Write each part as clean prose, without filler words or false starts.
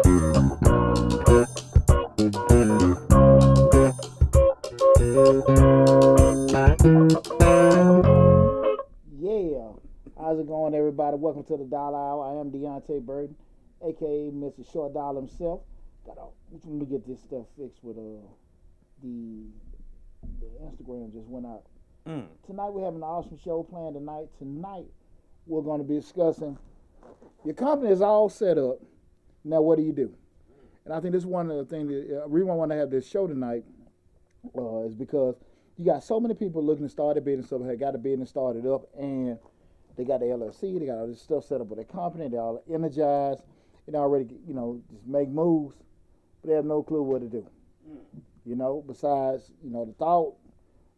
Yeah. How's it going, everybody? Welcome to the Dollar Hour. I am Deonte Burden, aka Mr. Short Dollar himself. Let me get this stuff fixed with the Instagram just went out. Tonight we have an awesome show planned tonight. Tonight we're going to be discussing your company is all set up. Now what do you do? And I think this is one of the things that reason I want to have this show tonight is because you got so many people looking to start a business up, have got a business started up, and they got the LLC, they got all this stuff set up with their company, they're all energized, and already, just make moves, but they have no clue what to do. Besides, the thought,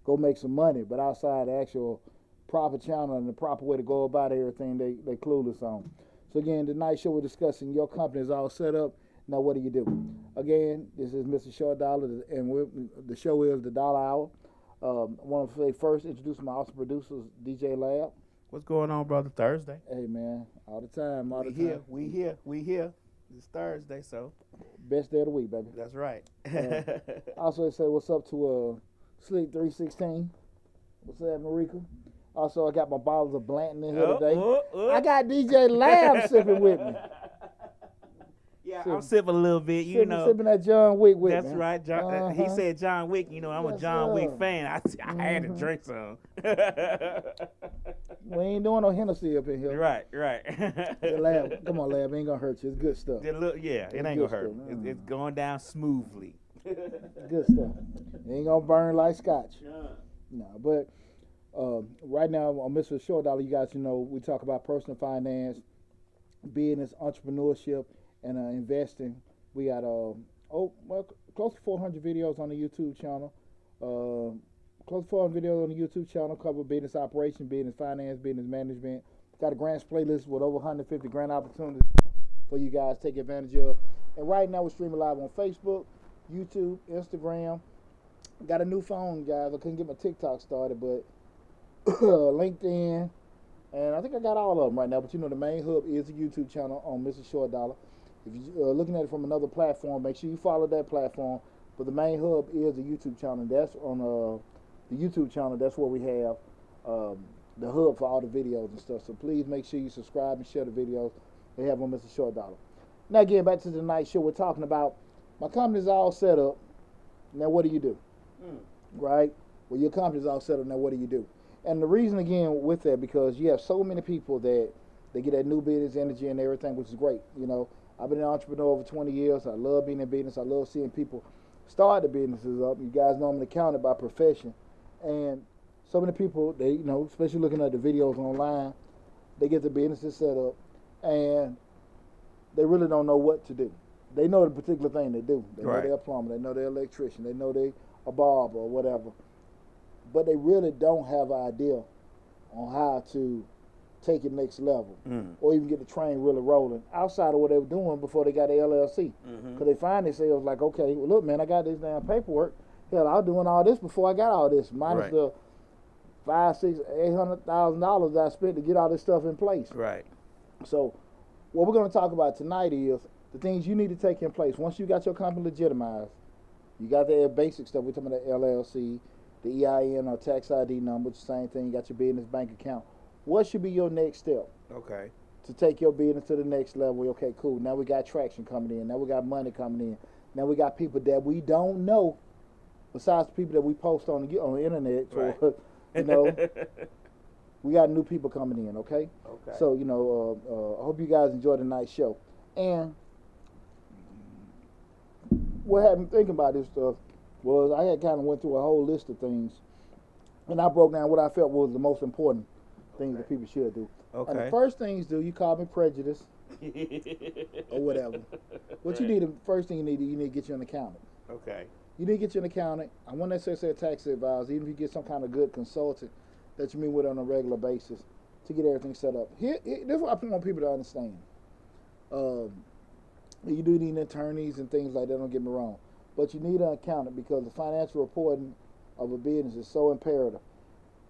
go make some money, but outside the actual proper channel and the proper way to go about everything, they clueless on. So again, tonight's show we're discussing your company is all set up. Now what do you do? Again, this is Mr. Short Dollar, and the show is the Dollar Hour. I want to say first, introduce my awesome producers, DJ Lab. What's going on, brother? Thursday. Hey man, all the time, We here. It's Thursday, so best day of the week, baby. that's right. Also, say what's up to Sleep 316. What's up, Marika? Also, I got my bottles of Blanton in here today. I got DJ Lab sipping with me. Yeah, I'm sipping a little bit, Sipping that John Wick with me. That's right. John, he said John Wick. I'm a John Wick fan. I had to drink some. We ain't doing no Hennessy up in here. Right. Lab, come on, Lab, ain't gonna hurt you. It's good stuff. It ain't gonna hurt. It's going down smoothly. Good stuff. It ain't gonna burn like scotch. No, but right now on Mr. Short Dollar, you guys we talk about personal finance, business, entrepreneurship, and investing. We got close to 400 videos on the YouTube channel. Close to 400 videos on the YouTube channel cover business operation, business finance, business management. Got a grants playlist with over 150 grant opportunities for you guys to take advantage of. And right now we're streaming live on Facebook, YouTube, Instagram. Got a new phone, guys. I couldn't get my TikTok started, but LinkedIn, and I think I got all of them right now. But the main hub is the YouTube channel on Mr. Short Dollar. If you're looking at it from another platform, make sure you follow that platform. But the main hub is the YouTube channel. That's on the YouTube channel. That's where we have the hub for all the videos and stuff. So please make sure you subscribe and share the videos they have on Mr. Short Dollar. Now, getting back to tonight's show, we're talking about my company's all set up. Now, what do you do? Right? Well, your company's all set up. Now, what do you do? And the reason, again, with that, because you have so many people that they get that new business energy and everything, which is great. I've been an entrepreneur over 20 years. I love being in business. I love seeing people start the businesses up. You guys know I'm an accountant by profession. And so many people, they, especially looking at the videos online, they get the businesses set up and they really don't know what to do. They know the particular thing they do. They know they're a plumber. They know they're an electrician. They know they're a barber or whatever. But they really don't have an idea on how to take it next level or even get the train really rolling outside of what they were doing before they got the LLC. Because they find themselves like, okay, well, look, man, I got this damn paperwork. Hell, I was doing all this before I got all this, minus the $500,000, $600,000, $800,000 that I spent to get all this stuff in place. Right. So what we're going to talk about tonight is the things you need to take in place. Once you got your company legitimized, you got the basic stuff. We're talking about the LLC, the EIN or tax ID number, it's the same thing. You got your business bank account. What should be your next step? Okay. To take your business to the next level. Okay, cool. Now we got traction coming in. Now we got money coming in. Now we got people that we don't know, besides the people that we post on the internet. Right. We got new people coming in. Okay. Okay. So I hope you guys enjoy tonight's show. And what had me thinking about this stuff was I had kind of went through a whole list of things, and I broke down what I felt was the most important things that people should do. Okay. And the first things you call me prejudice or whatever. What you need, the first thing you need to get you an accountant. Okay. You need to get you an accountant. I want to say a tax advisor, even if you get some kind of good consultant that you meet with on a regular basis to get everything set up. This is what I want people to understand. You do need attorneys and things like that, don't get me wrong. But you need an accountant because the financial reporting of a business is so imperative.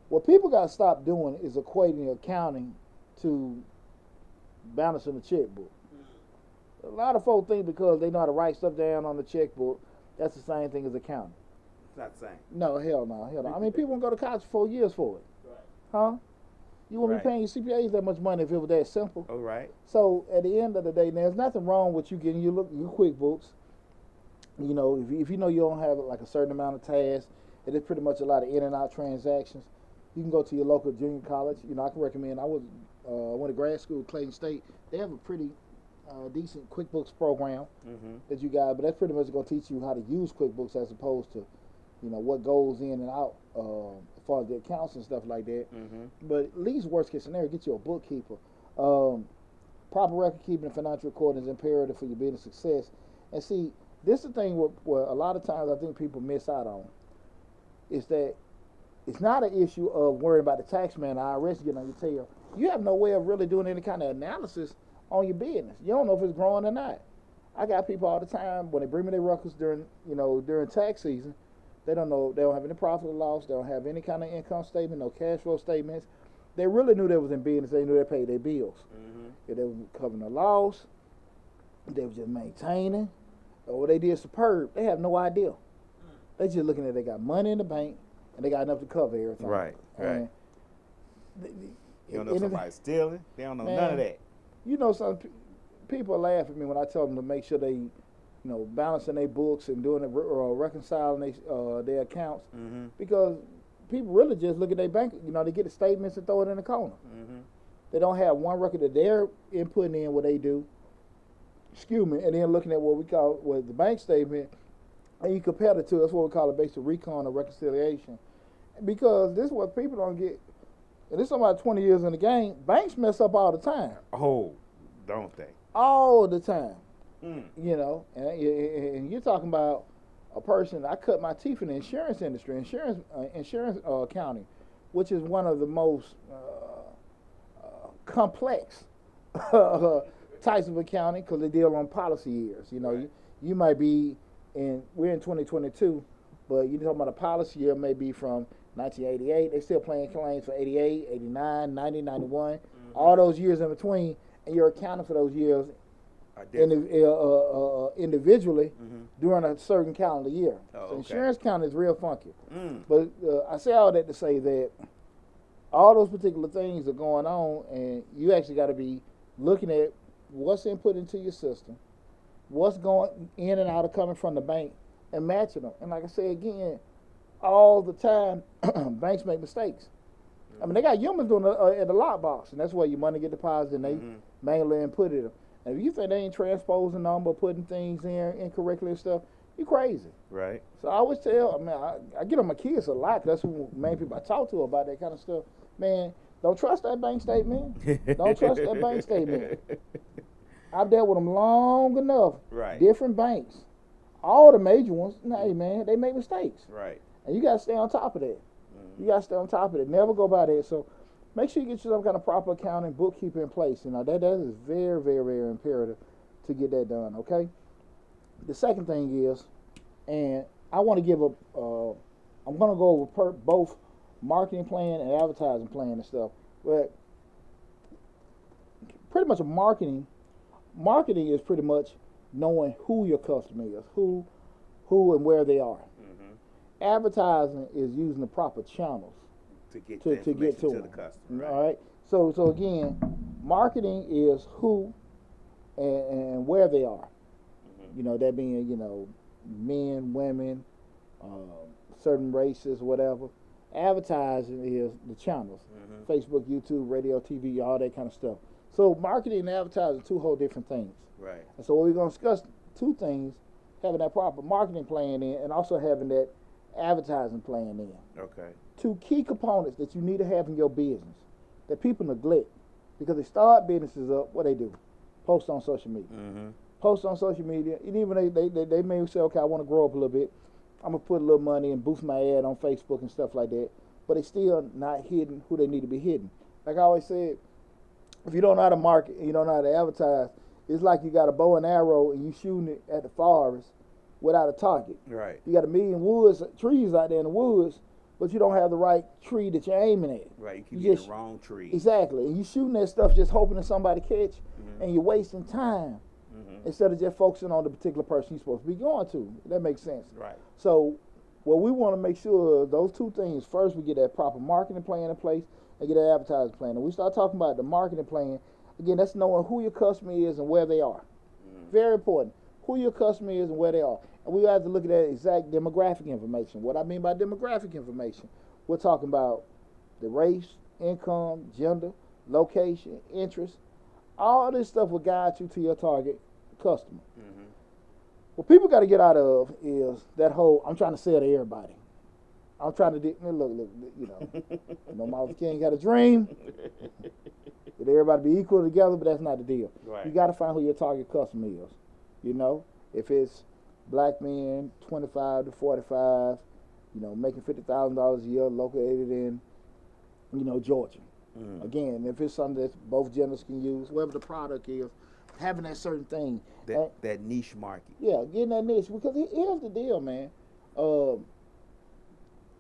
What people got to stop doing is equating accounting to balancing the checkbook. A lot of folks think because they know how to write stuff down on the checkbook, that's the same thing as accounting. It's not the same. No, hell no. I mean, people go to college for 4 years for it. Right. Huh? You wouldn't be paying your CPAs that much money if it was that simple. Oh, right. So at the end of the day, there's nothing wrong with you getting your QuickBooks. You know, if you know you don't have like a certain amount of tasks, it is pretty much a lot of in and out transactions. You can go to your local junior college. You know, I can recommend. I went to grad school at Clayton State. They have a pretty decent QuickBooks program that you got, but that's pretty much going to teach you how to use QuickBooks as opposed to, you know, what goes in and out as far as the accounts and stuff like that. But at least worst case scenario, get you a bookkeeper. Proper record keeping and financial recording is imperative for your business success. And see, this is the thing where a lot of times I think people miss out on, is that it's not an issue of worrying about the tax man, the IRS getting on your tail. You have no way of really doing any kind of analysis on your business. You don't know if it's growing or not. I got people all the time when they bring me their records during tax season. They don't know. They don't have any profit or loss. They don't have any kind of income statement, no cash flow statements. They really knew they was in business. They knew they paid their bills. If they were covering a loss, they were just maintaining, or what they did superb. They have no idea. They just looking at they got money in the bank and they got enough to cover everything. Right. And you don't know somebody's stealing. They don't know none of that. You know, some people laugh at me when I tell them to make sure they, balancing their books and doing reconciling their accounts, because people really just look at their bank. They get the statements and throw it in the corner. They don't have one record that they're inputting in what they do. Excuse me, and then looking at what we call the bank statement, and you compare the two. That's what we call a basic recon or reconciliation, because this is what people don't get. And this is somebody 20 years in the game. Banks mess up all the time. Oh, don't they? All the time. And you're talking about a person. I cut my teeth in the insurance industry, insurance accounting, which is one of the most complex types of accounting because they deal on policy years. You might be we're in 2022, but you're talking about a policy year may be from 1988. They still paying claims for 88, 89, 90, 91, all those years in between, and you're accounting for those years individually during a certain calendar year. So insurance accounting is real funky. But I say all that to say that all those particular things are going on, and you actually got to be looking at what's input into your system, what's going in and out of coming from the bank, and matching them. And like I say again, all the time, banks make mistakes. I mean, they got humans doing it at the lockbox, and that's where your money get deposited, and they manually input it. And if you think they ain't transposing them or putting things in incorrectly and stuff, you crazy. Right. So I always tell, I get on my kids a lot, 'cause that's who main people I talk to about that kind of stuff. Man, don't trust that bank statement. Don't trust that bank statement. I've dealt with them long enough. Right. Different banks. All the major ones, hey man, they make mistakes. Right. And you got to stay on top of that. You got to stay on top of it. Never go by that. So make sure you get you some kind of proper accounting, bookkeeping in place. That is very, very, very imperative to get that done, okay? The second thing is, and I want to give I'm going to go over both marketing plan and advertising plan and stuff. But pretty much marketing is pretty much knowing who your customer is, who and where they are. Advertising is using the proper channels to get to the them. customer. Right. All right. So again, marketing is who and where they are. That being men, women, certain races, whatever. Advertising is the channels: Facebook, YouTube, radio, TV, all that kind of stuff. So marketing and advertising are two whole different things. Right. And so we're going to discuss two things: having that proper marketing plan in, and also having that advertising plan in. Okay. Two key components that you need to have in your business that people neglect because they start businesses up. What they do? Post on social media. Post on social media. And even they may say, okay, I want to grow up a little bit. I'm gonna put a little money and boost my ad on Facebook and stuff like that. But they still not hitting who they need to be hitting. Like I always said, if you don't know how to market and you don't know how to advertise, it's like you got a bow and arrow and you shooting it at the forest without a target. Right. You got a million trees out there in the woods, but you don't have the right tree that you're aiming at. Right. You keep getting the wrong tree. Exactly. And you shooting that stuff just hoping that somebody catch, and you're wasting time. instead of just focusing on the particular person you're supposed to be going to. That makes sense. Right. So what we want to make sure those two things, first we get that proper marketing plan in place and get that advertising plan. And we start talking about the marketing plan, again, that's knowing who your customer is and where they are. Very important. Who your customer is and where they are. And we have to look at that exact demographic information. What I mean by demographic information, we're talking about the race, income, gender, location, interest. All this stuff will guide you to your target customer. What people got to get out of is that whole, I'm trying to sell to everybody. I'm trying to, look, Martin Luther King got a dream. That everybody be equal together, but that's not the deal. Right. You got to find who your target customer is. If it's black men, 25 to 45, making $50,000 a year, located in, Georgia. Again, if it's something that both genders can use, whatever the product is, having that certain thing. That niche market. Yeah, getting that niche. Because here's the deal, man.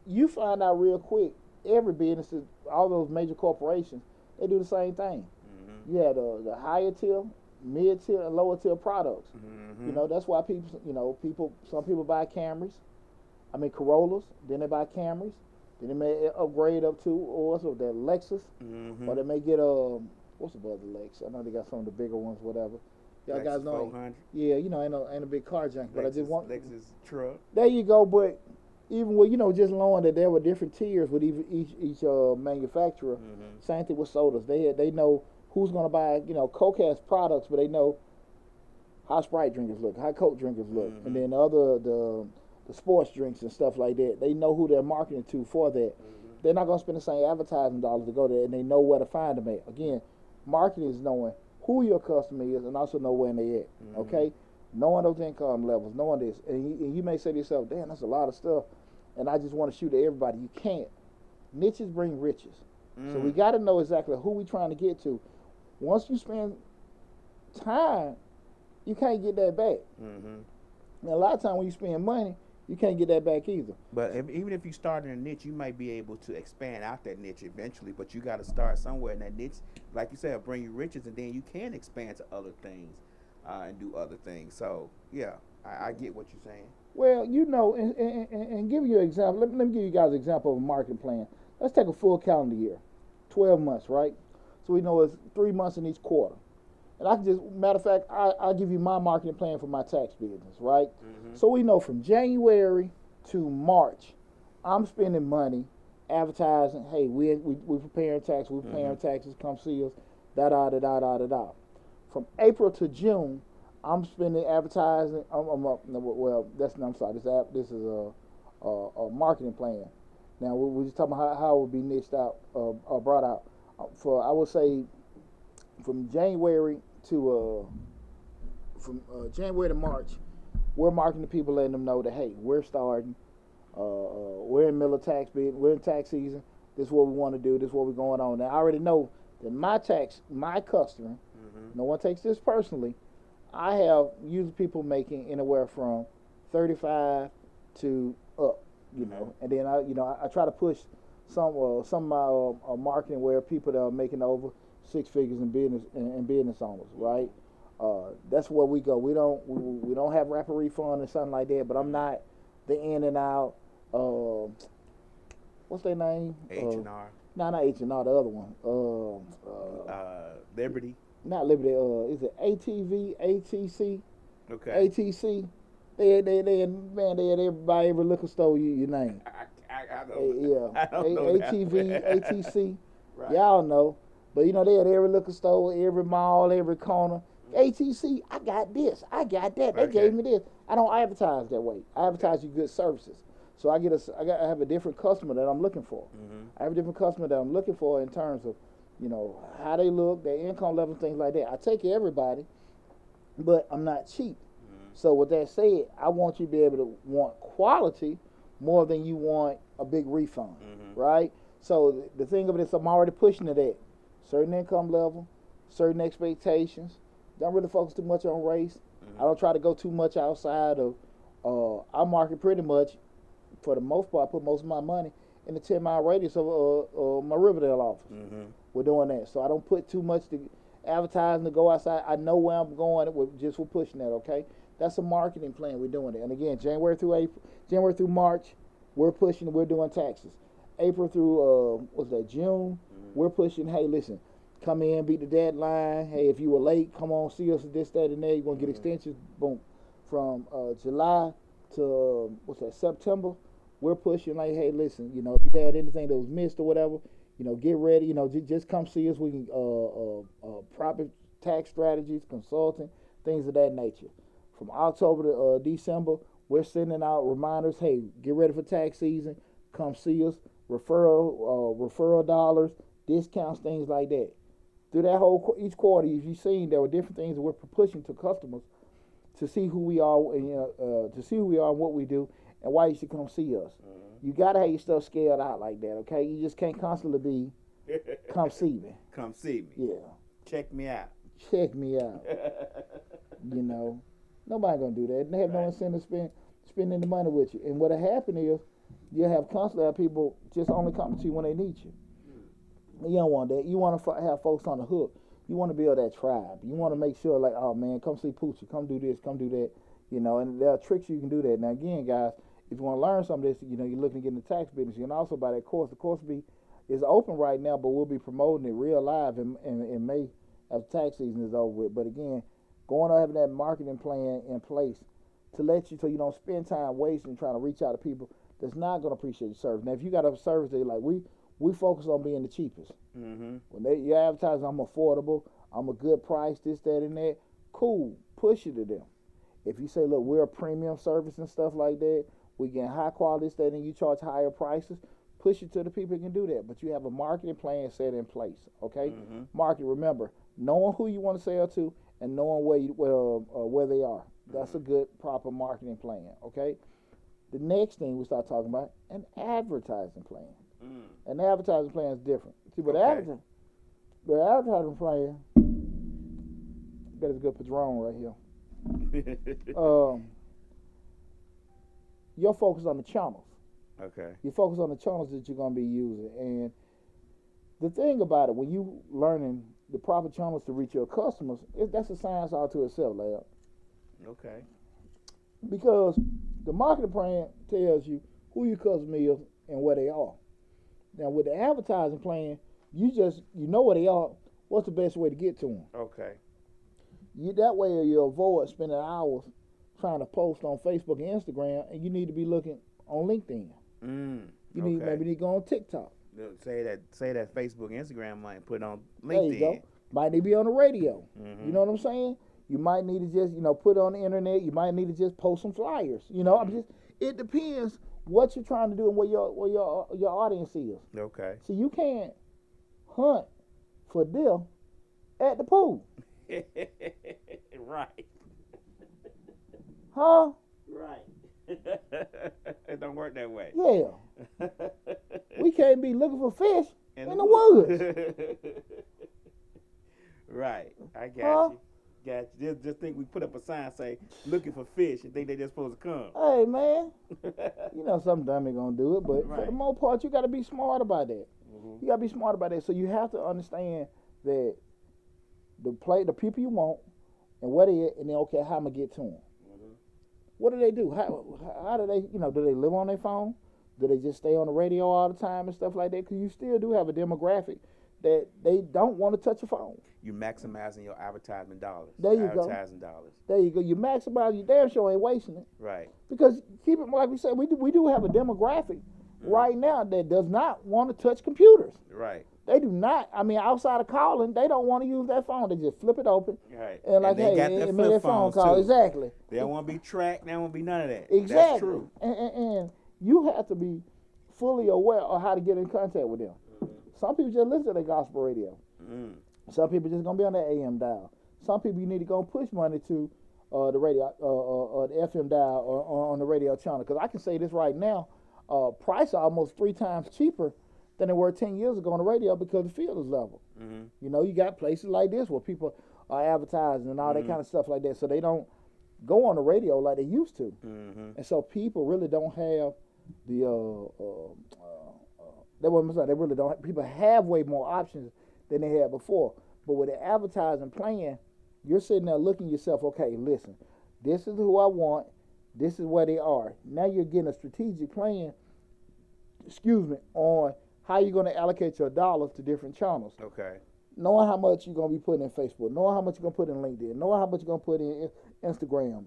You find out real quick, every business, all those major corporations, they do the same thing. You have the higher tier, mid tier, and lower tier products. That's why some people buy Camrys, Corollas, then they buy Camrys, then they may upgrade up to, or what's that, Lexus, or they may get what's the other Lex? I know they got some of the bigger ones, whatever. Y'all Lexus guys know. 400. Yeah, ain't a big car junk, but I just want Lexus truck. There you go, but even with just knowing that there were different tiers with each manufacturer. Same thing with sodas. They know who's gonna buy Coke has products, but they know how Sprite drinkers look, how Coke drinkers look, and then the sports drinks and stuff like that. They know who they're marketing to for that. They're not gonna spend the same advertising dollars to go there, and they know where to find them at. Again, marketing is knowing who your customer is and also know where they at. Okay, knowing those income levels, knowing this, and you may say to yourself, "Damn, that's a lot of stuff," and I just want to shoot at everybody. You can't. Niches bring riches, so we got to know exactly who we trying to get to. Once you spend time, you can't get that back. And a lot of times when you spend money, you can't get that back either. But even if you start in a niche, you might be able to expand out that niche eventually. But you got to start somewhere in that niche. Like you said, bring you riches, and then you can expand to other things and do other things. So, yeah, I get what you're saying. Well, and give you an example. Let me give you guys an example of a marketing plan. Let's take a full calendar year, 12 months, right? So we know it's 3 months in each quarter. And I can just, matter of fact, I'll give you my marketing plan for my tax business, right? So we know from January to March, I'm spending money advertising, hey, we preparing taxes, we preparing taxes, come see us, da-da-da-da-da-da-da. From April to June, I'm spending advertising, this is a marketing plan. Now, we're just talking about how it would be niched out, or brought out. I would say, from January to March, we're marketing to people, letting them know that, hey, we're starting, we're in middle of tax bid, we're in tax season, this is what we want to do, this is what we're going on. Now, I already know that my customer, no one takes this personally, I have usually people making anywhere from 35 to up, and then I try to push some of my marketing where people that are making over 6 figures in business owners, right? That's where we go. We don't have rapid refund or something like that. But I'm not the in and out. What's their name? H&R. No, not H&R. The other one. Liberty. Not Liberty. Is it ATV? ATC? Okay. ATC. They buy every liquor store you name. I don't I don't know ATV, ATC. Right. Y'all know. But they at every liquor store, every mall, every corner. ATC, I got this, I got that. They gave me this. I don't advertise that way. I advertise you good services. So I have a different customer that I'm looking for. I have a different customer that I'm looking for in terms of, how they look, their income level, things like that. I take everybody, but I'm not cheap. So with that said, I want you to be able to want quality more than you want a big refund, right? So the thing of it is, I'm already pushing to that. Certain income level, certain expectations. Don't really focus too much on race. I don't try to go too much outside of, I market pretty much, for the most part, I put most of my money in the 10-mile radius of my Riverdale office. We're doing that. So I don't put too much advertising to go outside. I know where I'm going with pushing that. Okay, that's a marketing plan. We're doing it. And again, January through March, we're pushing. We're doing taxes. April through June, we're pushing. Hey, listen, come in, beat the deadline. Hey, if you were late, come on, see us at this, that, and there. You're gonna get extensions. Boom. From July to September, we're pushing like, hey, listen, if you had anything that was missed or whatever, get ready. Just come see us. We can proper tax strategies, consulting, things of that nature. From October to December, we're sending out reminders. Hey, get ready for tax season. Come see us. Referral dollars, discounts, things like that. Through that each quarter, if you've seen, there were different things that we're pushing to customers to see who we are, and what we do, and why you should come see us. You gotta have your stuff scaled out like that, okay? You just can't constantly be, come see me. Come see me. Yeah. Check me out. Check me out. Nobody gonna do that. They have no incentive spending the money with you. And what'll happen is you constantly have people just only coming to you when they need you. You don't want that. You want to have folks on the hook. You want to build that tribe. You want to make sure, like, oh man, come see Poochie, come do this, come do that. And there are tricks you can do that. Now again, guys, if you want to learn some of this, you're looking to get in the tax business. You can also buy that course. The course is open right now, but we'll be promoting it real live in May as tax season is over with. But again, going on having that marketing plan in place to let you, so you don't spend time wasting trying to reach out to people that's not going to appreciate your service. Now, if you got a service that like we focus on being the cheapest. When you're advertising, I'm affordable, I'm a good price, this, that, and that. Cool, push it to them. If you say, look, we're a premium service and stuff like that, we get high quality, this, that, and you charge higher prices, push it to the people who can do that. But you have a marketing plan set in place, okay? Market, remember, knowing who you want to sell to and knowing where they are. That's a good, proper marketing plan, okay? The next thing we start talking about, an advertising plan. An advertising plan is different. See, but the advertising plan, that is good Padron right here. You're focused on the channels. Okay. You focus on the channels that you're going to be using. And the thing about it, when you learning the proper channels to reach your customers, that's a science all to itself, lad. Okay. Because the marketing plan tells you who your customer is and where they are. Now, with the advertising plan, you know where they are. What's the best way to get to them? Okay. That way you avoid spending hours trying to post on Facebook and Instagram, and you need to be looking on LinkedIn. You need to go on TikTok. Say that Facebook, Instagram might put on LinkedIn. There you go. Might need to be on the radio. You know what I'm saying? You might need to just put it on the internet. You might need to just post some flyers. It depends what you're trying to do and where your audience is. Okay. So you can't hunt for deer at the pool. Right. Huh? Right. It don't work that way. Yeah. We can't be looking for fish in the woods. Right. I got you. Got you. Just think we put up a sign say looking for fish and think they just supposed to come. Hey man, some dummy gonna do it, but for the most part, you got to be smart about that. You got to be smart about that. So you have to understand that the people you want and where they at, and then how I'm gonna get to them. What do they do? How do they? Do they live on their phone? Do they just stay on the radio all the time and stuff like that? Because you still do have a demographic that they don't want to touch a phone. You maximizing your advertisement dollars. There you go. Advertising dollars. There you go. You maximize. You damn sure ain't wasting it. Right. Because keep it like we said, we do have a demographic right now that does not want to touch computers. Right. They do not. I mean, outside of calling, they don't want to use that phone. They just flip it open. Right. And like, they got their made a phone call. Too. Exactly. They don't want to be tracked. They don't want to be none of that. Exactly. That's true. And you have to be fully aware of how to get in contact with them. Some people just listen to their gospel radio. Some people just gonna be on the AM dial. Some people you need to go and push money to the radio, the FM dial, or on the radio channel. Because I can say this right now, prices are almost 3 times cheaper than they were 10 years ago on the radio because the field is level. You got places like this where people are advertising and all that kind of stuff like that, so they don't go on the radio like they used to. And so people really don't have the they really don't. People have way more options than they had before. But with the advertising plan, you're sitting there looking yourself, okay, listen, this is who I want, this is where they are. Now you're getting a strategic plan, on how you're going to allocate your dollars to different channels. Okay. Knowing how much you're going to be putting in Facebook, knowing how much you're going to put in LinkedIn, knowing how much you're going to put in Instagram.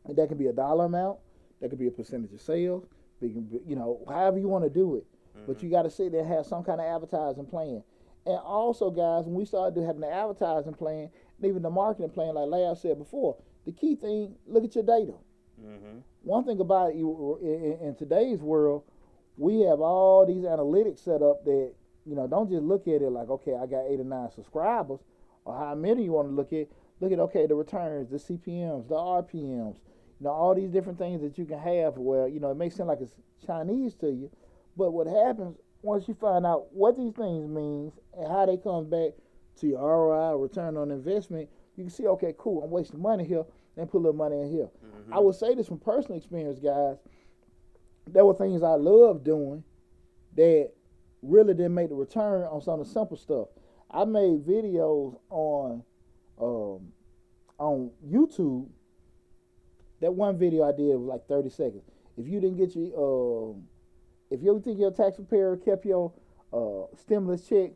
And that can be a dollar amount, that could be a percentage of sales, however you want to do it. But you got to sit there and have some kind of advertising plan. And also, guys, when we started having the advertising plan, and even the marketing plan, like Lab said before, the key thing, look at your data. One thing about it, in today's world, we have all these analytics set up that, don't just look at it like, okay, I got 8 or 9 subscribers, or how many you want to look at. Look at, okay, the returns, the CPMs, the RPMs, all these different things that you can have where, it may seem like it's Chinese to you, but what happens once you find out what these things means and how they come back to your ROI, return on investment, you can see, okay, cool, I'm wasting money here, and put a little money in here. I would say this from personal experience, guys. There were things I loved doing that really didn't make the return on some of the simple stuff. I made videos on YouTube. That one video I did was like 30 seconds. If you didn't get if you think your tax preparer kept your stimulus check,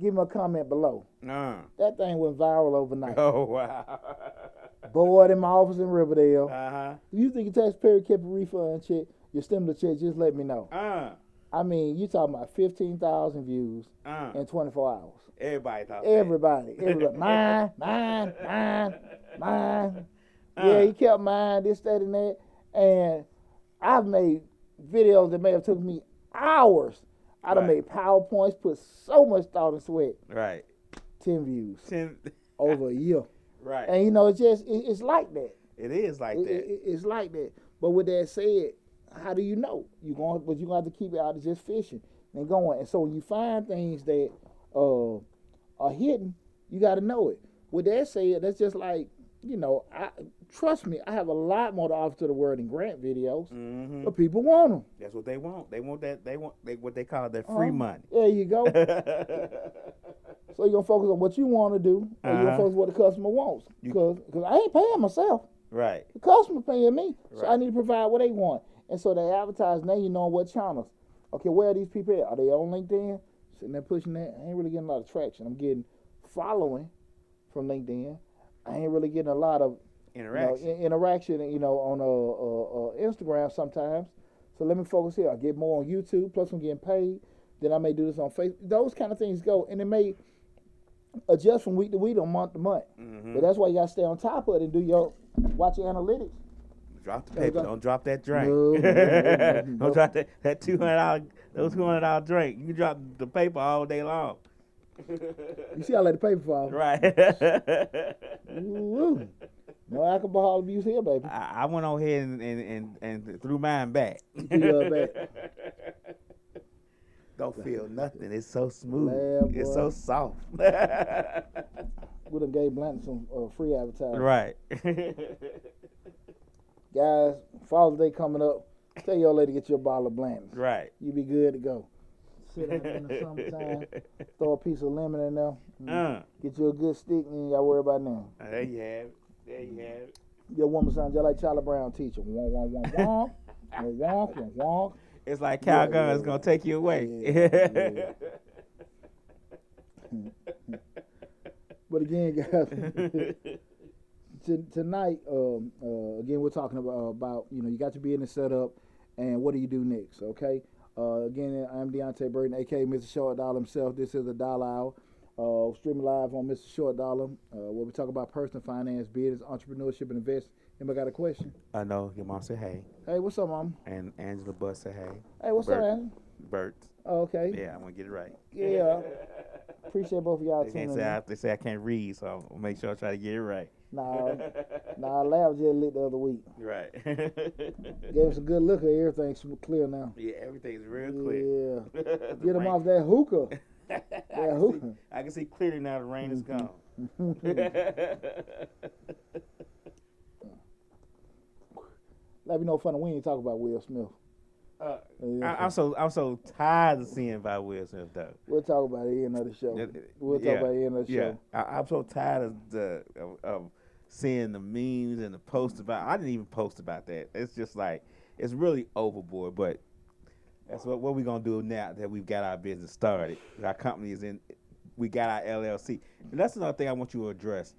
give me a comment below. That thing went viral overnight. Oh, wow. Board in my office in Riverdale. If you think your tax preparer kept a refund check, your stimulus check, just let me know. I mean, you talking about 15,000 views in 24 hours. Everybody thought Everybody. Mine. Yeah, he kept mine, this, that, and that. And I've made videos that may have took me hours. I'd have made PowerPoints, put so much thought and sweat. Right. 10 views. 10 over a year. Right. And it's like that. It is like that. It's like that. But with that said, how do you know? You're going to have to keep it out of just fishing and going. And so when you find things that are hidden, you got to know it. With that said, that's just like, trust me, I have a lot more to offer to the world in grant videos, but people want them. That's what they want. They want that. They want what they call that free money. There you go. So you're going to focus on what you want to do, or you're going to focus on what the customer wants. Because I ain't paying myself. Right. The customer paying me. So I need to provide what they want. And so they advertise, now you know what channels. Okay, where are these people at? Are they on LinkedIn? Sitting there pushing that. I ain't really getting a lot of traction. I'm getting following from LinkedIn. I ain't really getting a lot of interaction, on Instagram sometimes. So let me focus here. I get more on YouTube, plus I'm getting paid. Then I may do this on Facebook. Those kind of things go. And it may adjust from week to week or month to month. But that's why you got to stay on top of it and watch your analytics. Drop the paper. Don't drop that drink. No. Don't drop that $200 drink. You can drop the paper all day long. You see, I let the paper fall. Right. Ooh. No alcohol abuse here, baby. I went on ahead and threw mine back. Don't feel nothing. It's so smooth. It's so soft. We done gave Blanton some free advertising. Right. Guys, Father's Day coming up. Tell your lady to get you a bottle of Blanton's. Right. You be good to go. Sit out in the summertime, throw a piece of lemon in there, get you a good stick, and you ain't got to worry about nothing. There you have it. Your woman sounds just like Charlie Brown teacher. Wonk, wonk, wonk, wonk, wonk, wonk, wonk. It's like Cal Gunn's going to take you away. Yeah. But again, guys, tonight, again, we're talking about you got your business set up, and what do you do next, okay? Again, I'm Deonte Burden, a.k.a. Mr. Short Dollar himself. This is the Dollar Hour. Streaming live on Mr. Short Dollar, where we talk about personal finance, business, entrepreneurship, and investment. Anybody got a question? I know. Your mom said hey. Hey, what's up, Mom? And Angela Buss said hey. Hey, what's up, Angela? Bert. Oh, okay. Yeah, I'm going to get it right. Yeah. Appreciate both of y'all tuning in. They say I can't read, so I'll make sure I try to get it right. Nah, Lab just lit the other week. Right. Gave us a good look at everything's clear now. Yeah, everything's real clear. Yeah. Get them off that hookah. I can see clearly now the rain is gone. Let me know funny. We ain't talk about Will Smith. I'm so tired of seeing about Will Smith though. We'll talk about it in another show. We'll talk about it in another show. I'm so tired of seeing the memes and the posts about. I didn't even post about that. It's just like it's really overboard. But that's what we're gonna do now that we've got our business started. Our company is in. We got our LLC, and that's another thing I want you to address.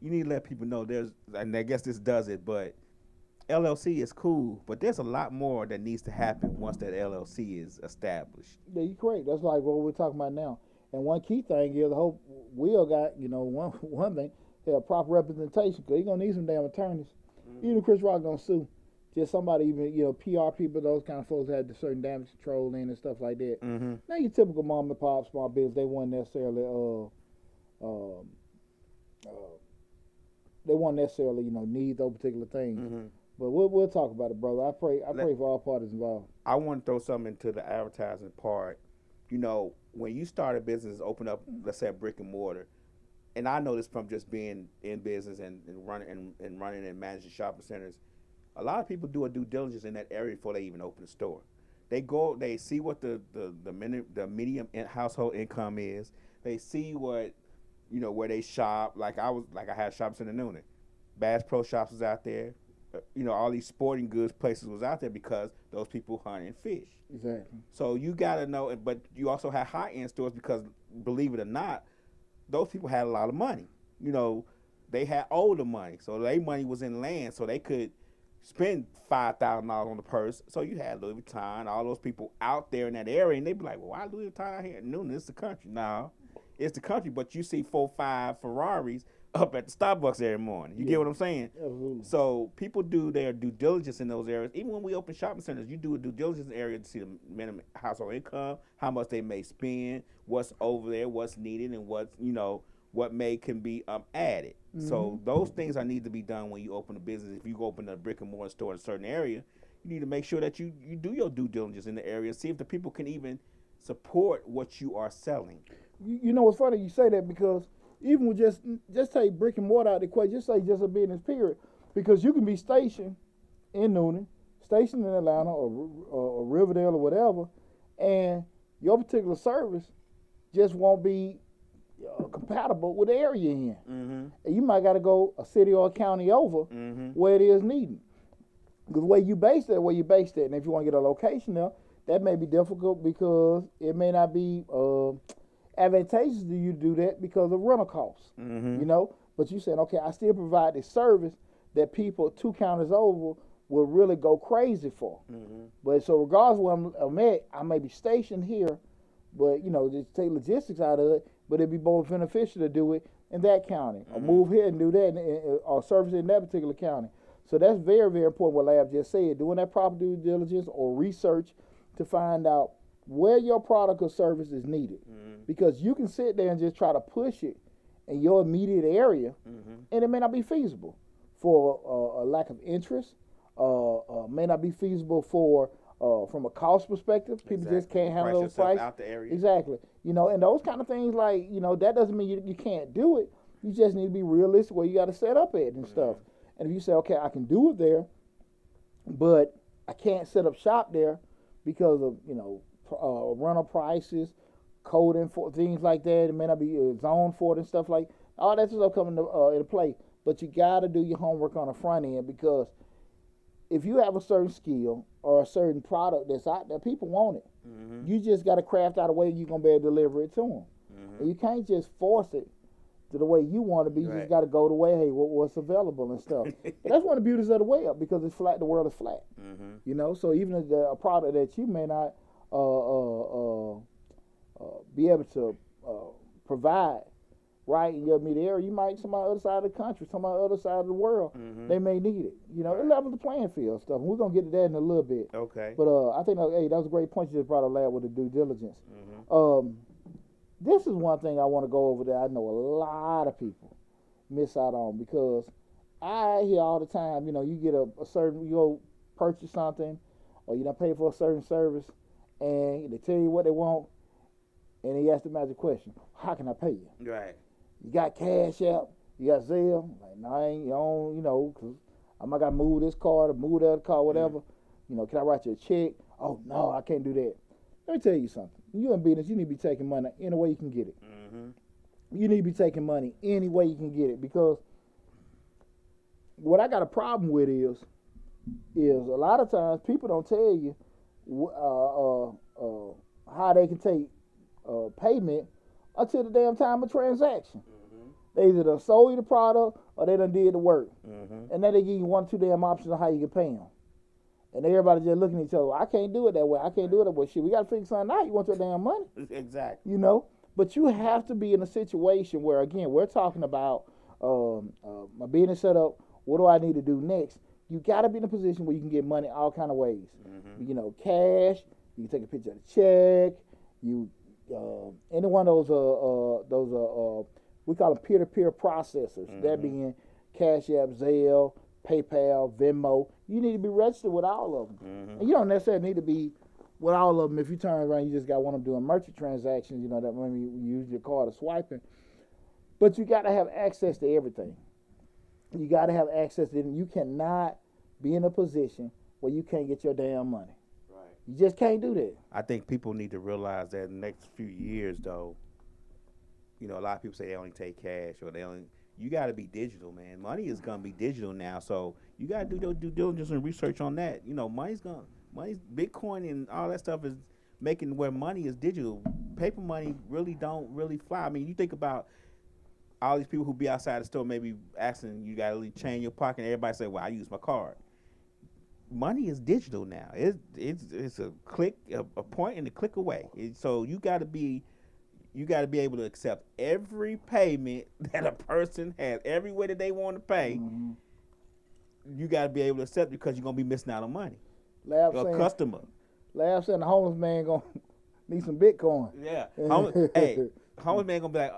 You need to let people know and I guess this does it, but LLC is cool, but there's a lot more that needs to happen once that LLC is established. Yeah, you're correct. That's like what we're talking about now. And one key thing is the whole Will got, one thing, proper representation, because he's going to need some damn attorneys. Even Chris Rock going to sue. Just somebody, even, PR people, those kind of folks had certain damage control in and stuff like that. Mm-hmm. Now, your typical mom and pop, small business, they weren't necessarily, need those particular things. Mm-hmm. But we'll talk about it, brother. I pray for all parties involved. I want to throw something into the advertising part. When you start a business, open up, let's say a brick and mortar, and I know this from just being in business and running and managing shopping centers. A lot of people do a due diligence in that area before they even open a store. They go, they see what the medium household income is. They see what where they shop. Like I had shops in the Noonan. Bass Pro Shops was out there. All these sporting goods places was out there because those people hunt and fish. Exactly. So you got to know, but you also have high-end stores because, believe it or not, those people had a lot of money. They had older money. So their money was in land, so they could spend $5,000 on the purse. So you had Louis Vuitton, all those people out there in that area, and they'd be like, well, why Louis Vuitton out here? No, it's the country. No, it's the country, but you see 4, 5 Ferraris up at the Starbucks every morning. You get what I'm saying? Absolutely. So people do their due diligence in those areas. Even when we open shopping centers, you do a due diligence area to see the minimum household income, how much they may spend, what's over there, what's needed, and what can be added. Mm-hmm. So those things need to be done when you open a business. If you go open a brick and mortar store in a certain area, you need to make sure that you do your due diligence in the area, see if the people can even support what you are selling. It's funny you say that, because even with just take brick and mortar out of the equation, just say just a business period, because you can be stationed in Noonan, stationed in Atlanta or Riverdale or whatever, and your particular service just won't be compatible with the area you're in. Mm-hmm. And you might got to go a city or a county over where it is needed. Because where you base it, and if you want to get a location there, that may be difficult because it may not be advantageous to you to do that because of rental costs. Mm-hmm. But you saying, okay, I still provide this service that people 2 counties over will really go crazy for. Mm-hmm. But so regardless of where I'm at, I may be stationed here, but just take logistics out of it, but it'd be more beneficial to do it in that county, or move here and do that, or service in that particular county. So that's very, very important what Lab just said, doing that proper due diligence or research to find out where your product or service is needed. Because you can sit there and just try to push it in your immediate area, and it may not be feasible for a lack of interest, may not be feasible for from a cost perspective. People just can't handle those prices. Out the area. Exactly. And those kind of things, like, that doesn't mean you can't do it. You just need to be realistic where you got to set up at and stuff. And if you say, okay, I can do it there, but I can't set up shop there because of, rental prices, coding for things like that. It may not be zoned for it and stuff like all that stuff coming into play. But you got to do your homework on the front end, because if you have a certain skill or a certain product that's out there, people want it. You just got to craft out a way you're going to be able to deliver it to them. And you can't just force it to the way you want to be. You just got to go the way, hey, what's available and stuff. But that's one of the beauties of the web, because it's flat. The world is flat. So even if a product that you may not be able to provide right in your immediate area, you might somebody on the other side of the country, somebody on the other side of the world, they may need it. It levels the playing field stuff. And we're gonna get to that in a little bit. Okay. But I think that was a great point you just brought up, Lab, with the due diligence. This is one thing I want to go over that I know a lot of people miss out on, because I hear all the time, you get a certain, you go purchase something, or you don't pay for a certain service, and they tell you what they want, and they ask the magic question: how can I pay you? Right. You got Cash App, you got Zelle. Like, no, I ain't, because I might got to move this card or move that card, whatever. Can I write you a check? oh no, I can't do that. Let me tell you something. You in business, you need to be taking money any way you can get it. Mm-hmm. You need to be taking money any way you can get it, because what I got a problem with is a lot of times people don't tell you how they can take payment until the damn time of transaction. Mm-hmm. They either done sold you the product or they done did the work. Mm-hmm. And then they give you 1 or 2 damn options on how you can pay them. And everybody just looking at each other, well, I can't do it that way. I can't do it that way. Shit, we got to figure something out. You want your damn money. Exactly. You know? But you have to be in a situation where, again, we're talking about my business set up. What do I need to do next? You got to be in a position where you can get money all kind of ways. Mm-hmm. You know, cash. You can take a picture of the check. You any one of those we call them peer-to-peer processors. Mm-hmm. That being Cash App, Zelle, PayPal, Venmo. You need to be registered with all of them. Mm-hmm. And you don't necessarily need to be with all of them. If you turn around, you just got one of them doing merchant transactions. You know that when you use your card or swiping. But you got to have access to everything. You got to have access to it. You cannot be in a position where you can't get your damn money. Right. You just can't do that. I think people need to realize that in the next few years, though, you know, a lot of people say they only take cash or they only. You got to be digital, man. Money is gonna be digital now, so you got to do your due diligence and research on that. You know, money's Bitcoin and all that stuff is making where money is digital. Paper money don't really fly. I mean, you think about all these people who be outside the store maybe asking you got to leave change in your pocket, and everybody say, "Well, I use my card." Money is digital now. It's a click, a point, and a click away. So you got to be able to accept every payment that a person has, every way that they want to pay. Mm-hmm. You got to be able to accept it because you're gonna be missing out on money. A Customer. Lab saying the homeless man gonna need some Bitcoin. Yeah. Homeless man gonna be like,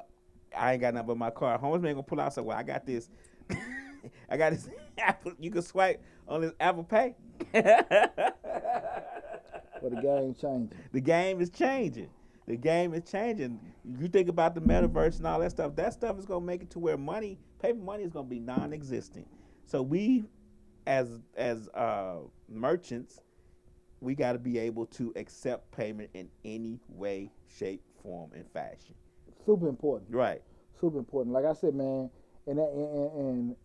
I ain't got nothing but my card. Homeless man gonna pull out and say, well, I got this. I got this Apple. You can swipe on this Apple Pay. But the game changing. The game is changing. The game is changing. You think about the metaverse and all that stuff. That stuff is gonna make it to where paper money is gonna be non-existent. So we, as merchants, we got to be able to accept payment in any way, shape, form, and fashion. Super important. Right. Super important. Like I said, man, and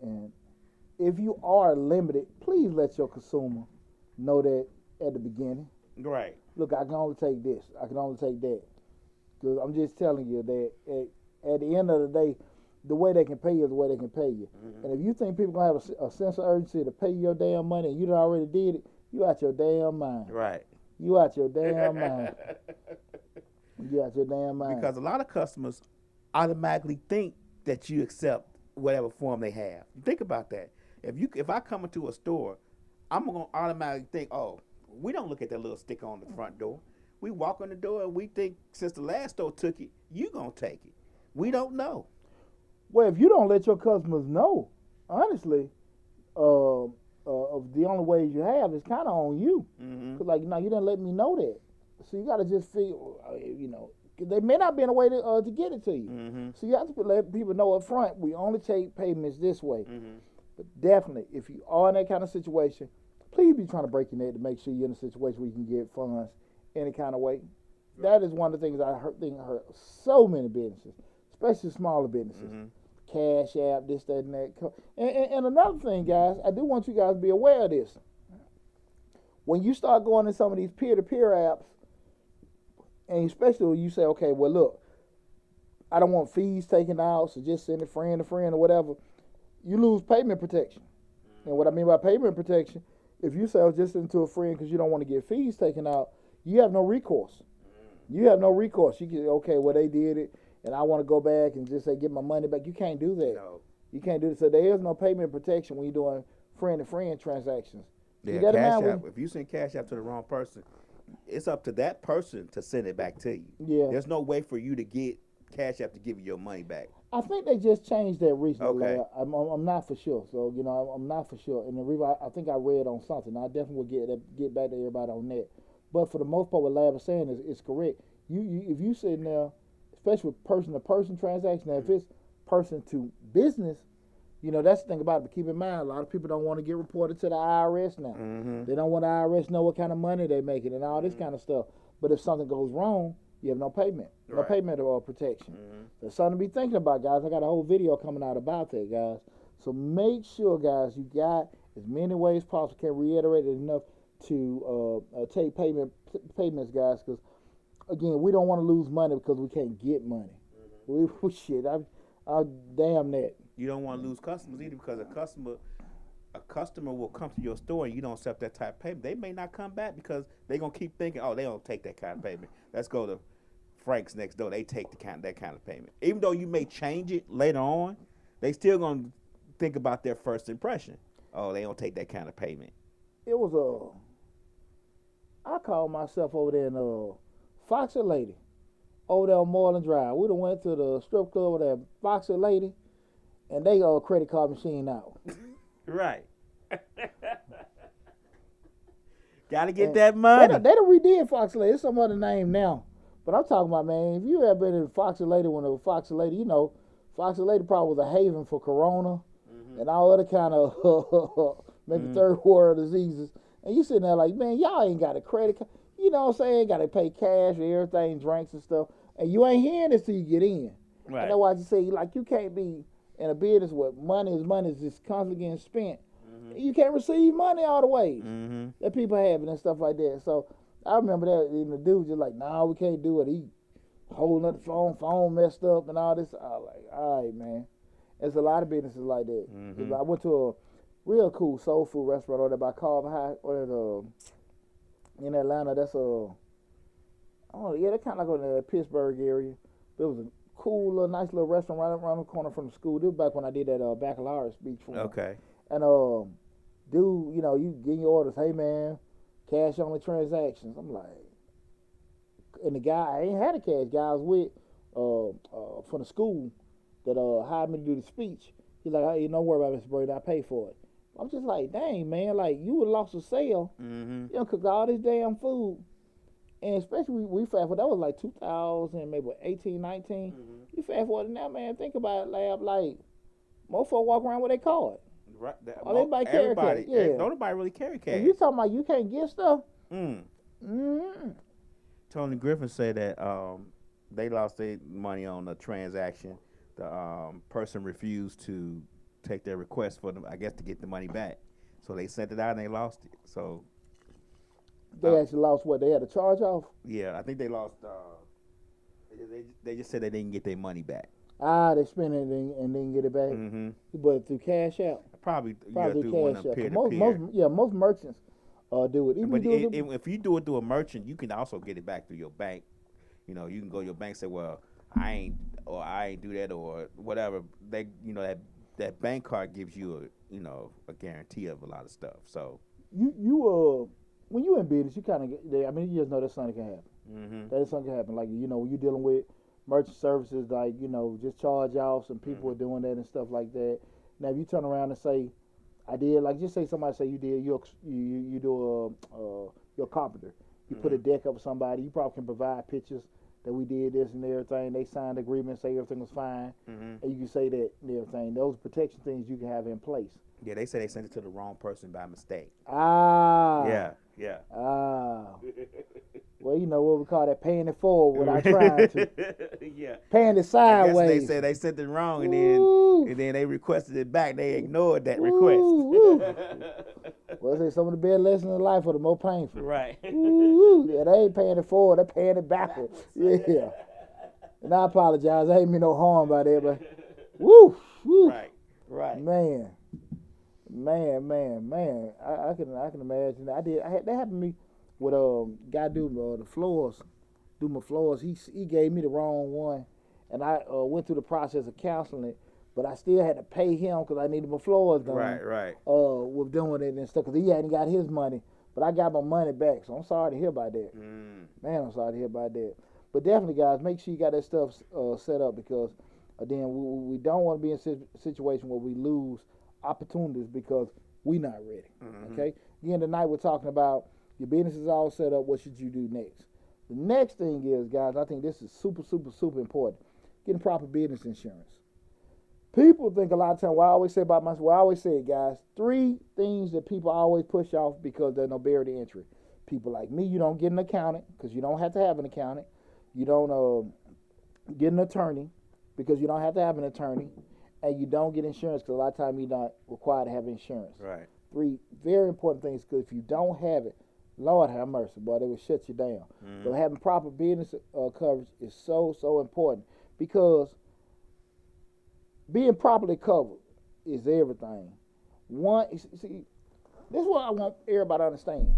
if you are limited, please let your consumer know that at the beginning. Right. Look, I can only take this. I can only take that. Because I'm just telling you that at the end of the day, the way they can pay you is the way they can pay you. Mm-hmm. And if you think people going to have a sense of urgency to pay you your damn money and you done already did it, you out your damn mind. Right. You out your damn mind. You out your damn mind. Because a lot of customers automatically think that you accept whatever form they have. Think about that. If I come into a store, I'm going to automatically think, oh, we don't look at that little sticker on the front door. We walk on the door and we think since the last store took it, you going to take it. We don't know. Well, if you don't let your customers know, honestly, of the only ways you have is kind of on you. Mm-hmm. Cause you didn't let me know that. So you got to just feel, they may not be in a way to get it to you. Mm-hmm. So you have to let people know up front, we only take payments this way. Mm-hmm. But definitely, if you are in that kind of situation, please be trying to break your neck to make sure you're in a situation where you can get funds any kind of way. That is one of the things I hurt so many businesses, especially smaller businesses. Mm-hmm. Cash App, this, that, and that. And another thing, guys, I do want you guys to be aware of this. When you start going in some of these peer-to-peer apps, and especially when you say, okay, well, look, I don't want fees taken out, so just send a friend or whatever, you lose payment protection. And what I mean by payment protection, if you say, just send to a friend because you don't want to get fees taken out, you have no recourse. You have no recourse. You can, okay, well, they did it, and I want to go back and just say, get my money back. You can't do that. No. You can't do that. So there is no payment protection when you're doing friend-to-friend transactions. Yeah, Cash App, if you send Cash App to the wrong person, it's up to that person to send it back to you. Yeah. There's no way for you to get Cash App to give you your money back. I think they just changed that recently. Okay. I'm not for sure. So, I'm not for sure. And the reason I think I read on something. I definitely will get back to everybody on that. But for the most part, what Lab is saying is correct. If you sitting there, especially with person-to-person transaction, now if it's person to business, You know, that's the thing about it. But keep in mind, a lot of people don't want to get reported to the IRS now. Mm-hmm. They don't want the IRS know what kind of money they're making and all this kind of stuff. But if something goes wrong, you have no payment. No payment or protection. That's something to be thinking about, guys. I got a whole video coming out about that, guys. So make sure, guys, you got as many ways possible. Can reiterate it enough to take payments, guys, because, again, we don't want to lose money because we can't get money. I damn that. You don't want to lose customers either, because a customer will come to your store and you don't accept that type of payment. They may not come back because they're going to keep thinking, oh, they don't take that kind of payment. Let's go to Frank's next door. They take that kind of payment. Even though you may change it later on, they still going to think about their first impression. Oh, they don't take that kind of payment. It was I called myself over there in Foxy Lady, over there on Moreland Drive. We done went to the strip club over there, Foxy Lady, and they credit card machine out. Right. Gotta get that money. They done redid Foxy Lady. It's some other name now. But I'm talking about, man, if you ever been in Foxy Lady when it was Foxy Lady, you know, Foxy Lady probably was a haven for Corona and all other kind of maybe third world diseases. And you sitting there like, man, y'all ain't got a credit card. You know what I'm saying? Got to pay cash for everything, drinks and stuff. And you ain't hearing this till you get in. Right. And that's why you say, like, you can't be in a business where money is just constantly getting spent. You can't receive money all the ways that people have and stuff like that. So I remember that, and the dude just like, nah, we can't do it. He holding up the phone messed up and all this. I was like, all right, man. There's a lot of businesses like that. I went to a real cool soul food restaurant over there by Carver High, in Atlanta. That's they're kind of like in the Pittsburgh area. There was a cool, nice little restaurant right around the corner from the school. This was back when I did that baccalaureate speech for them. Okay. And dude, you know, you get your orders. Hey, man, cash only transactions. I'm like, and the guy, I ain't had a cash guy I was with from the school that hired me to do the speech. He's like, hey, don't worry about it, Mr. Brady, I pay for it. I'm just like, dang, man, like, you would have lost a sale. You know, cooked all this damn food. And especially we fast forward, that was like 2000, maybe 18, 19. You fast forward now, man, think about it, lab, like, most folks walk around with their card. Right. Everybody carry cash. Yeah. Don't nobody really carry cash. And you talking about you can't get stuff? Tony Griffin said that they lost their money on a transaction. The person refused to take their request for them, I guess, to get the money back. So they sent it out and they lost it. So they actually lost what? They had a charge off? Yeah, I think they lost. They just said they didn't get their money back. They spent it and didn't get it back. But through Cash App. Probably through one of them peer-to-peer. Most merchants do it. But if you do it through a merchant, you can also get it back through your bank. You know, you can go to your bank and say, well, I ain't do that or whatever. They, you know, that bank card gives you a guarantee of a lot of stuff. So you when you in business, you kind of get. I mean, you just know that something can happen. That something can happen. Like, you know, when you're dealing with merchant services, like, you know, just charge offs and people are doing that and stuff like that. Now, if you turn around and say, I did, like, just say somebody say you did, you do you're a carpenter. You put a deck up for somebody, you probably can provide pictures that we did this and everything. They signed the agreement, say everything was fine, and you can say that and everything. Those protection things you can have in place. Yeah, they say they sent it to the wrong person by mistake. Yeah. Well, you know what we call that, paying it forward without trying to. Yeah. Paying it sideways. I guess they said they sent it wrong, and then they requested it back. They ignored that request. Well, say some of the best lessons in life are the more painful. Right. Yeah, they ain't paying it forward, they're paying it backwards. Yeah. And I apologize. I ain't mean no harm by that, but woo. Right. Man. I can imagine. That happened to me with guy do the floors, do my floors. He gave me the wrong one, and I went through the process of counseling it, but I still had to pay him because I needed my floors done. Right. With doing it and stuff, because he hadn't got his money, but I got my money back. So I'm sorry to hear about that. Man, I'm sorry to hear about that. But definitely, guys, make sure you got that stuff set up, because then we don't want to be in a situation where we lose opportunities because we not ready. Okay. Again, tonight we're talking about your business is all set up. What should you do next? The next thing is, guys, I think this is super important. Getting proper business insurance. People think a lot of times, what I always say about myself, what I always say, guys, 3 things that people always push off because there's no barrier to entry. People like me, you don't get an accountant because you don't have to have an accountant. You don't get an attorney because you don't have to have an attorney. And you don't get insurance because a lot of times you're not required to have insurance. Right. 3 very important things, because if you don't have it, Lord have mercy, boy, they will shut you down. So having proper business coverage is so important, because being properly covered is everything. See, this is what I want everybody to understand.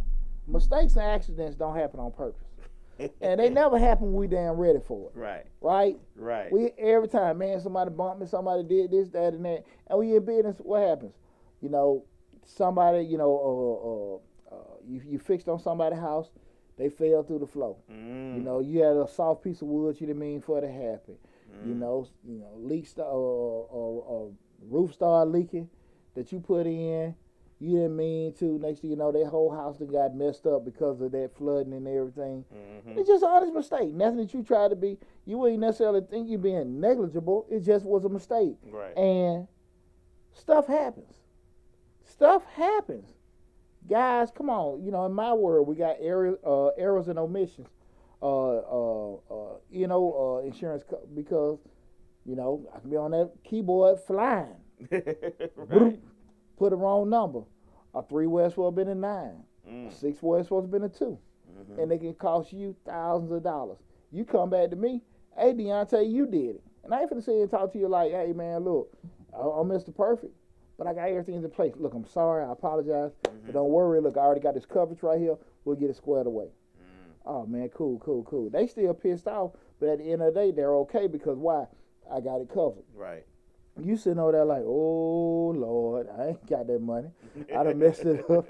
Mistakes and accidents don't happen on purpose. And they never happen when we damn ready for it. Right. Right? Right. We every time, man, somebody bumped me, somebody did this, that, and that. And we in business, what happens? You know, somebody, you fixed on somebody's house, they fell through the floor. You know, you had a soft piece of wood you didn't mean for it to happen. You know, leaks roof started leaking that you put in, you didn't mean to. Next thing you know, that whole house done got messed up because of that flooding and everything. It's just an honest mistake. Nothing that you try to be, you ain't necessarily think you being negligible. It just was a mistake. Right. And stuff happens. Stuff happens. Guys, come on. You know, in my world, we got errors and omissions. Insurance, because, you know, I can be on that keyboard flying. Right. Put a wrong number. A 3 was supposed to have been a 9. A 6 was supposed to have been a 2. And they can cost you thousands of dollars. You come back to me, hey, Deonte, you did it. And I ain't finna sit here and talk to you like, hey, man, look, I'm Mr. Perfect, but I got everything in place. Look, I'm sorry, I apologize, but don't worry. Look, I already got this coverage right here. We'll get it squared away. Oh, man, cool. They still pissed off, but at the end of the day, they're okay, because why? I got it covered. Right. You sitting over there like, oh, Lord, I ain't got that money. I done messed it up.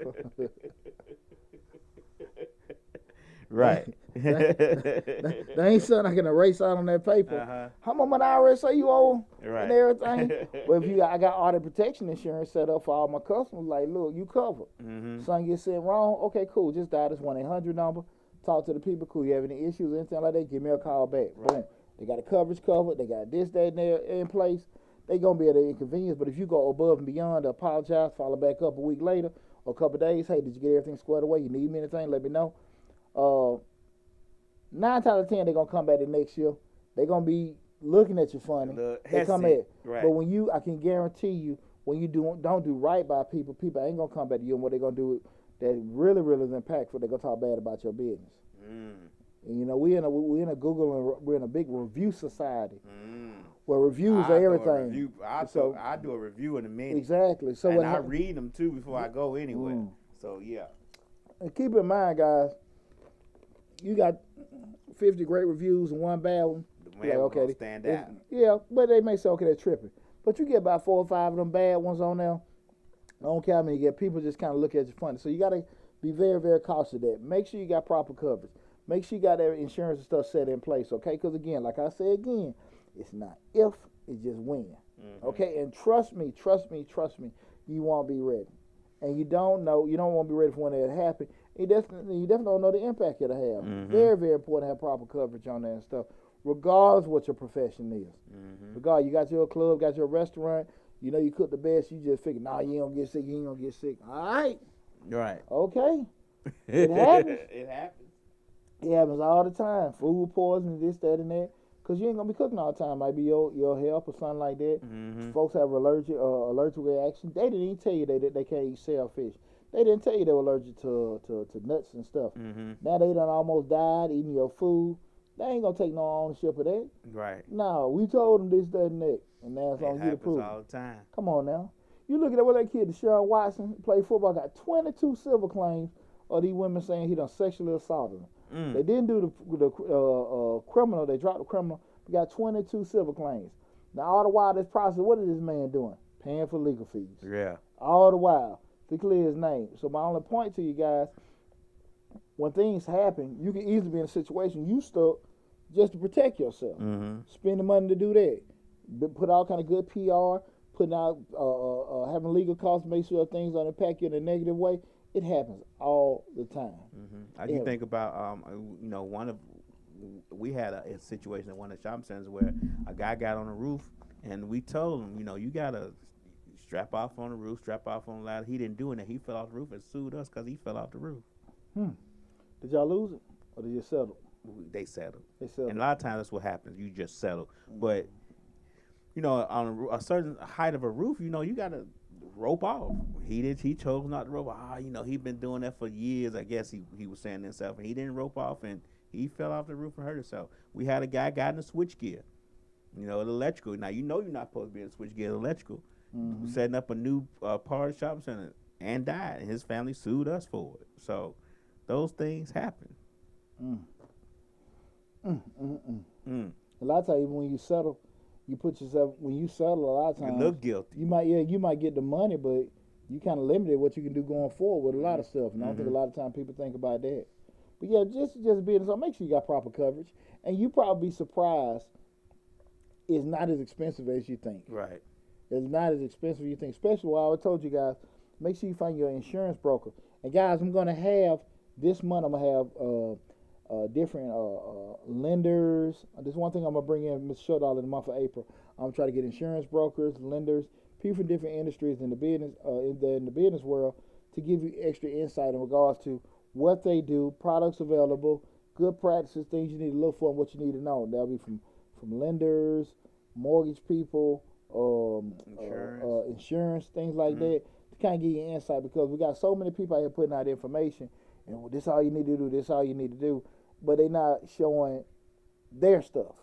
Right. There ain't something I can erase out on that paper. How much money I already say you owe and everything? But I got audit protection insurance set up for all my customers. Like, look, you covered. Something gets sent wrong, okay, cool. Just dial this 1-800 number. Talk to the people. Cool. You have any issues, anything like that? Give me a call back. Boom. They got the coverage covered. They got this, that, and there in place. They gonna be at an inconvenience. But if you go above and beyond to apologize, follow back up a week later or a couple of days. Hey, did you get everything squared away? You need me anything? Let me know. 9 times out of 10, they're gonna come back the next year. They're gonna be looking at you funny. They come at. Right. But when I can guarantee you, when you don't do right by people ain't gonna come back to you. And what they're gonna do that really is impactful, they're gonna talk bad about your business. And you know, we're in a Google, and we're in a big review society. Where reviews are everything. I do a review in a minute. Exactly. So and I read them too before I go anywhere. So yeah. And keep in mind, guys, you got 50 great reviews and 1 bad one. The man will stand out. Yeah, but they may say, okay, they're tripping. But you get about 4 or 5 of them bad ones on there. I don't care how many you get. People just kind of look at you funny. So you got to be very, very cautious of that. Make sure you got proper coverage. Make sure you got that insurance and stuff set in place, okay? Because, again, like I said again, it's not if, it's just when. Okay? And trust me, you won't be ready. And you don't want to be ready for when it happen. You definitely don't know the impact it'll have. Very, very important to have proper coverage on that and stuff, regardless of what your profession is. Regardless, you got your club, got your restaurant, you know you cook the best, you just figure, nah, you ain't gonna get sick, you ain't gonna get sick. All right. Right. Okay. It happens. It happens. It happens all the time. Food poisoning, this, that, and that. Because you ain't going to be cooking all the time. Might be your health or something like that. Folks have allergic reaction. They didn't even tell you they can't eat shellfish. They didn't tell you they were allergic to nuts and stuff. Now they done almost died eating your food. They ain't going to take no ownership of that. Right. No, we told them this, that, and that. And now it's on you to prove it. All the time. Come on now. You look at that kid, Deshaun Watson, played football, got 22 civil claims of these women saying he done sexually assaulted them. They didn't do the criminal. They dropped the criminal. We got 22 civil claims. Now, all the while this process, what is this man doing? Paying for legal fees. Yeah. All the while to clear his name. So my only point to you guys, when things happen, you can easily be in a situation you stuck just to protect yourself. Spend the money to do that. Put all kind of good PR, putting out, having legal costs, make sure things don't impact you in a negative way. It happens all the time. You think about, we had a situation at one of the shopping centers where a guy got on the roof And we told him, you gotta strap off on the roof, strap off on the ladder. He didn't do it. He fell off the roof and sued us because he fell off the roof. Did y'all lose it, or did you settle? They settled. And a lot of times that's what happens. You just settle. But on a certain height of a roof, you gotta rope off. He chose not to rope off. He'd been doing that for years. I guess he was saying to himself, and he didn't rope off, and he fell off the roof and hurt himself. We had a guy got in the switch gear, the electrical. Now you're not supposed to be in the switch gear, electrical. Setting up a new part of the shopping center and died, and his family sued us for it. So those things happen. A lot of times when you settle, you put yourself, when you settle, a lot of times you look guilty. You might get the money, but you kind of limited what you can do going forward with a lot of stuff. And I don't think a lot of times people think about that. But yeah, just being so, make sure you got proper coverage, and you probably be surprised. It's not as expensive as you think. Right. It's not as expensive as you think. Especially what I always told you guys, make sure you find your insurance broker. And guys, I'm gonna have this month. I'm gonna have different lenders. There's one thing I'm gonna bring in, Mr. Showdoll, in the month of April. I'm gonna try to get insurance brokers, lenders, people from different industries in the business in the business world to give you extra insight in regards to what they do, products available, good practices, things you need to look for, and what you need to know. That'll be from lenders, mortgage people, insurance, things like that, to kind of give you insight, because we got so many people out here putting out information, and this is all you need to do, this is all you need to do, but they're not showing their stuff.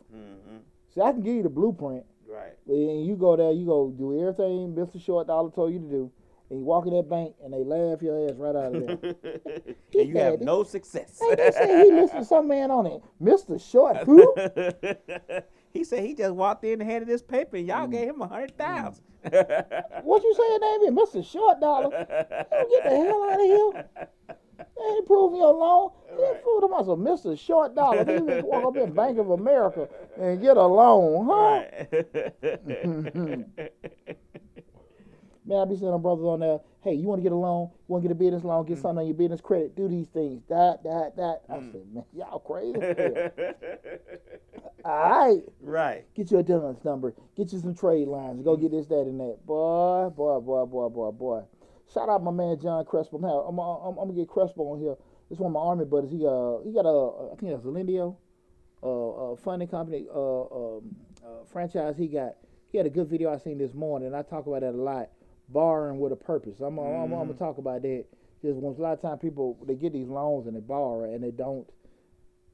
See, I can give you the blueprint, right? And you go there, you go do everything Mr. Short Dollar told you to do, and you walk in that bank, and they laugh your ass right out of there. And you have no success. Hey, they say he listened to some man on it, Mr. Short who? He said he just walked in and handed this paper, and y'all gave him $100,000. What you saying, name is Mr. Short Dollar? You get the hell out of here. They ain't approving your loan. He approved him as a Mr. Short Dollar. He can walk up in Bank of America and get a loan, huh? Right. Man, I be saying to brothers on there, hey, you want to get a loan? You want to get a business loan? Get something on your business credit? Do these things. That. I said, man, y'all crazy. All right. Right. Get you a Diligence number. Get you some trade lines. Go get this, that, and that. Boy. Shout out my man John Crespo. I'm gonna get Crespo on here. This one of my Army buddies. He got I think that's a Lindio, funding company, franchise. He had a good video I seen this morning, and I talk about that a lot. Borrowing with a purpose. I'm gonna talk about that. Just once a lot of times people, they get these loans and they borrow and they don't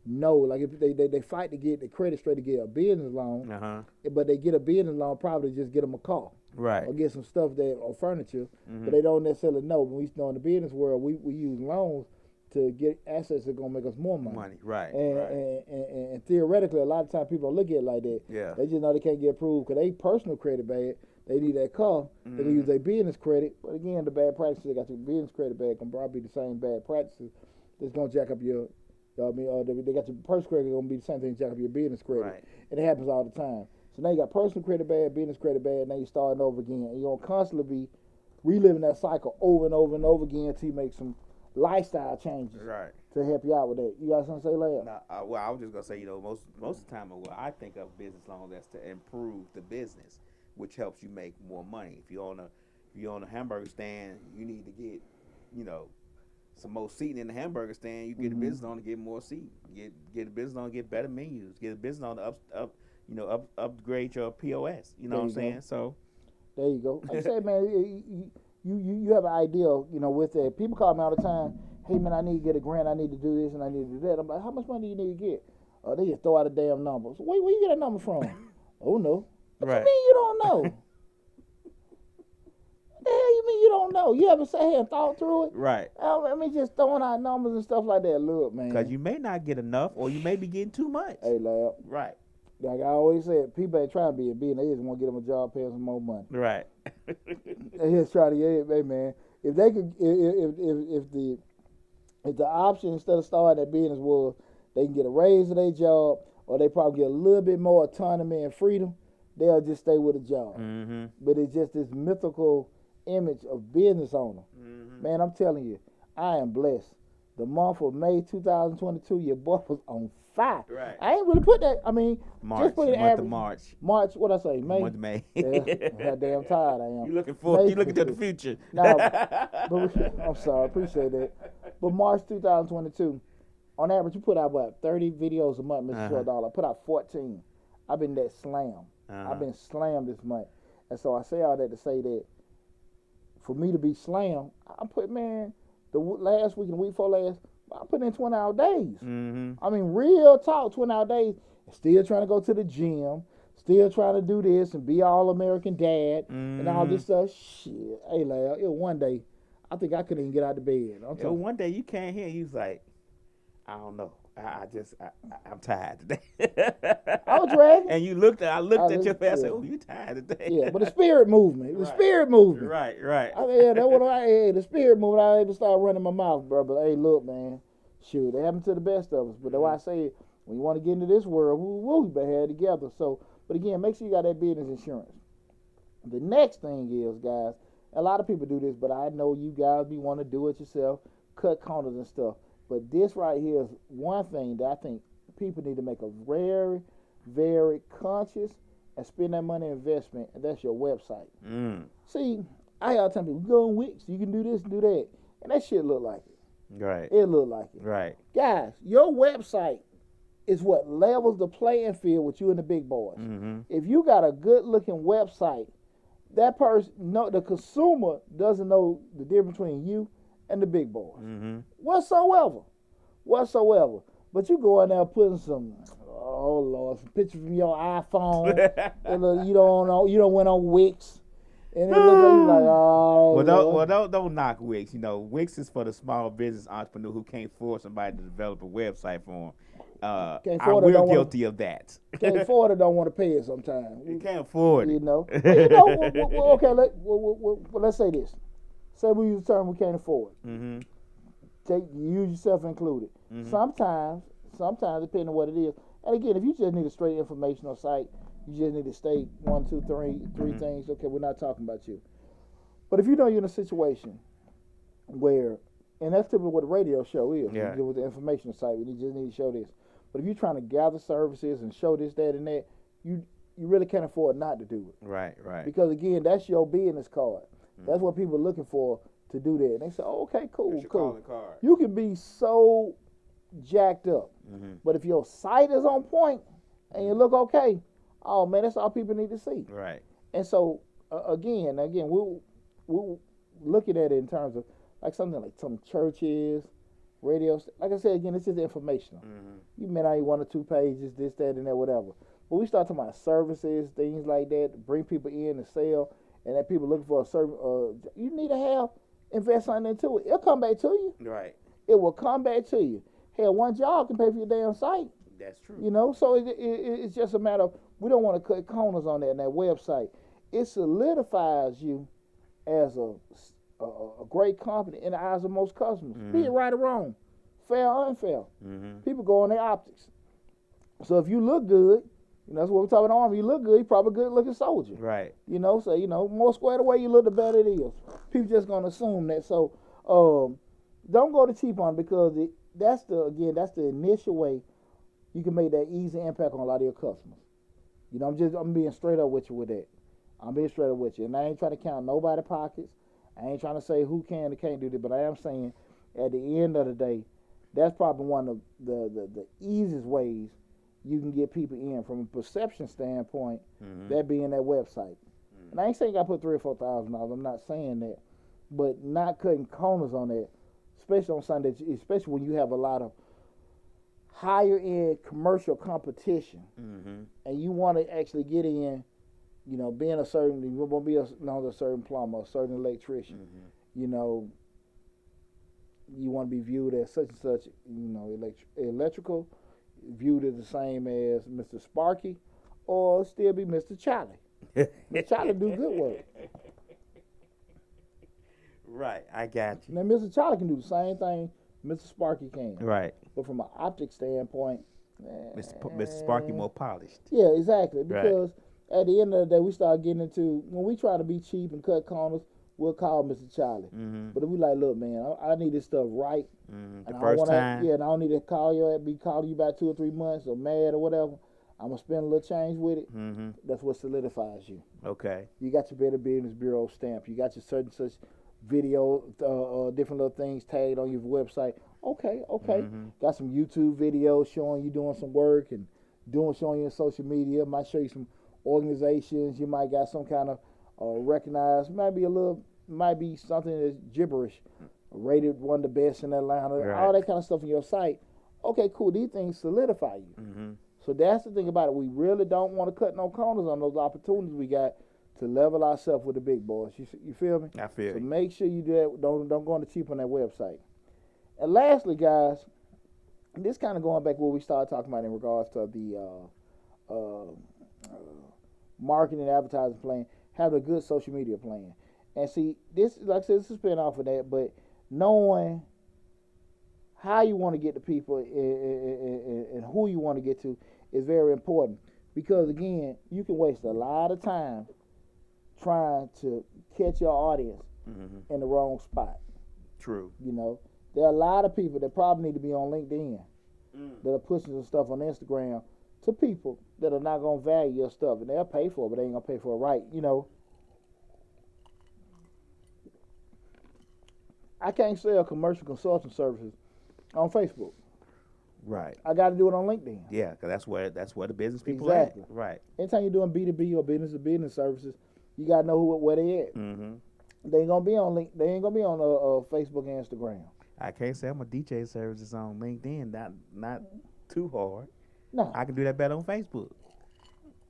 know. Like if they fight to get the credit straight to get a business loan, but they get a business loan probably just get them a car, right, or get some stuff or furniture, but they don't necessarily know. When we know in the business world, we use loans to get assets that are gonna make us more money. Right. And theoretically, a lot of times people don't look at it like that. Yeah. They just know they can't get approved because they personal credit bad. They need that car. They use their business credit. But again, the bad practices they got your business credit bad can probably be the same bad practices that's gonna jack up your. They got your personal credit gonna be the same thing jack up your business credit. Right. And it happens all the time. So now you got personal credit bad, business credit bad. Now you're starting over again, and you're gonna constantly be reliving that cycle over and over and over again until you make some lifestyle changes, right, to help you out with that. You got something to say, Larry? Well, I was just gonna say, most of the time, I think of business loans that's to improve the business, which helps you make more money. If you own a hamburger stand, you need to get, some more seating in the hamburger stand. You get a business loan to get more seating. Get a business loan to get better menus. Get a business loan to upgrade your POS. You know what I'm saying? So there you go. Like I say, man, you have an idea, with that. People call me all the time. Hey, man, I need to get a grant. I need to do this and I need to do that. I'm like, how much money do you need to get? They just throw out a damn number. So where you get that number from? Oh no. What you mean you don't know? What the hell you mean you don't know? You haven't sat here and thought through it? Right. I mean, just throwing out numbers and stuff like that. Look, man. Because you may not get enough, or you may be getting too much. Hey, lad. Right. Like I always said, people ain't trying to be a B, and they just want to get them a job, pay them some more money. Right. They just try to hey man, if they could, if the option instead of starting that business was they can get a raise in their job, or they probably get a little bit more autonomy and freedom, they'll just stay with a job. But it's just this mythical image of business owner. Man, I'm telling you, I am blessed the month of May 2022, your boy was on fire. Right. I ain't really put that. I mean, March, just put it month average. of March. March, what I say? May. Month of May. Yeah, goddamn tired I am. You looking forward? May, You looking to the future? Nah, but I'm sorry, appreciate that. But March 2022, on average, you put out what 30 videos a month, Mr. Short Dollar. I put out 14. I've been that slam. I've been slammed this month, and so I say all that to say that for me to be slammed, I put the last week and the week before last, I put in 20-hour days. Mm-hmm. I mean, real talk, 20-hour days. Still trying to go to the gym. Still trying to do this and be all American dad and all this stuff. Shit. Hey, lad, it was one day, I think I couldn't even get out of bed. One day you came here and you was like, I don't know. I'm tired today. I was dragging. And you looked at your face and said, oh, you tired today. Yeah, but the spirit movement. The spirit movement. Right. I mean, yeah, that's what the spirit movement. I able to start running my mouth, bro. But hey, look, man. Shoot, it happened to the best of us. But that's why I say, when you want to get into this world, we better have it together. So, but again, make sure you got that business insurance. The next thing is, guys, a lot of people do this, but I know you guys be want to do it yourself, cut corners and stuff. But this right here is one thing that I think people need to make a very, very conscious and spend that money investment, and that's your website. See, I gotta tell people, go on Wix, you can do this and do that. And that shit look like it. Right. It look like it. Right. Guys, your website is what levels the playing field with you and the big boys. Mm-hmm. If you got a good looking website, that person, the consumer doesn't know the difference between you and the big boys. Whatsoever. But you go in there putting some, oh Lord, some pictures from your iPhone. And you don't went on Wix. And it looks like, you're like, oh. Don't knock Wix. You know, Wix is for the small business entrepreneur who can't afford somebody to develop a website for them. We're guilty of that. Can't afford it, don't want to pay it sometimes. You can't afford it. You know. Okay, let's say this. Say we use the term we can't afford. Mm-hmm. Use yourself included. Mm-hmm. Sometimes, depending on what it is. And again, if you just need a straight informational site, you just need to state 1, 2, 3 things. Okay, we're not talking about you. But if you know you're in a situation where, and that's typically what a radio show is. Yeah. You deal with the informational site, you just need to show this. But if you're trying to gather services and show this, that, and that, you really can't afford not to do it. Right. Because again, that's your business card. That's what people are looking for to do that. And they say, oh, okay, cool. Card. You can be so jacked up. But if your site is on point and you look okay, oh man, that's all people need to see. Right. And so again, we're looking at it in terms of like something like some churches, radios. Like I said, again, it's just informational. You may not need 1 or 2 pages, this, that, and that, whatever. But we start talking about services, things like that, to bring people in and sell, and that people looking for a certain. You need to invest something into it. It'll come back to you. Right. It will come back to you. Hell, one job can pay for your damn site. That's true. You know, so it's just a matter of, we don't want to cut corners on that website. It solidifies you as a great company in the eyes of most customers. Be it right or wrong, fair or unfair. People go on their optics. So if you look good, that's what we're talking about. Army, you look good, you're probably a good looking soldier. Right. So more squared away you look, the better it is. People just gonna assume that. So don't go to cheap on it, because that's the initial way you can make that easy impact on a lot of your customers. I'm being straight up with you with that. I'm being straight up with you. And I ain't trying to count nobody's pockets. I ain't trying to say who can and can't do this, but I am saying at the end of the day, that's probably one of the easiest ways you can get people in from a perception standpoint, that being that website. And I ain't saying you got to put $3,000 or $4,000. I'm not saying that. But not cutting corners on that, especially on Sunday, especially when you have a lot of higher end commercial competition, and you want to actually get in, you want to be a certain plumber, a certain electrician, you want to be viewed as such and such, electrical, viewed as the same as Mr. Sparky, or still be Mr. Charlie. Mr. Charlie do good work. Right, I got you. Now, Mr. Charlie can do the same thing Mr. Sparky can. Right. But from an optic standpoint, Mr. Sparky more polished. Yeah, exactly. Because at the end of the day, we start getting into, when we try to be cheap and cut corners, we'll call Mr. Charlie. But if we like, look, man, I need this stuff right. The first time. Yeah, and I don't need to call you, be calling you about 2 or 3 months or mad or whatever. I'm going to spend a little change with it. That's what solidifies you. Okay. You got your Better Business Bureau stamp. You got your certain such video, different little things tagged on your website. Okay. Got some YouTube videos showing you doing some work and showing you on social media. Might show you some organizations. You might got some kind of recognized, might be something that's gibberish, rated one of the best in Atlanta, all that kind of stuff on your site. Okay, cool. These things solidify you. So that's the thing about it. We really don't want to cut no corners on those opportunities we got to level ourselves with the big boys. You feel me? I feel so you. Make sure you do that. Don't go on the cheap on that website. And lastly, guys, this kind of going back to what we started talking about in regards to the marketing and advertising plan, have a good social media plan. And see, this, like I said, this is a spin off of that, but knowing how you want to get to people and who you want to get to is very important. Because, again, you can waste a lot of time trying to catch your audience in the wrong spot. True. You know, there are a lot of people that probably need to be on LinkedIn that are pushing some stuff on Instagram to people that are not going to value your stuff. And they'll pay for it, but they ain't going to pay for it right. You know, I can't sell commercial consulting services on Facebook. Right. I got to do it on LinkedIn. Yeah, because that's where the business people exactly. at. Right. Anytime you're doing B2B or business to business services, you got to know where they at. They ain't gonna be on They ain't gonna be on Facebook and Instagram. I can't say I'm a DJ services on LinkedIn. Not too hard. No, I can do that better on Facebook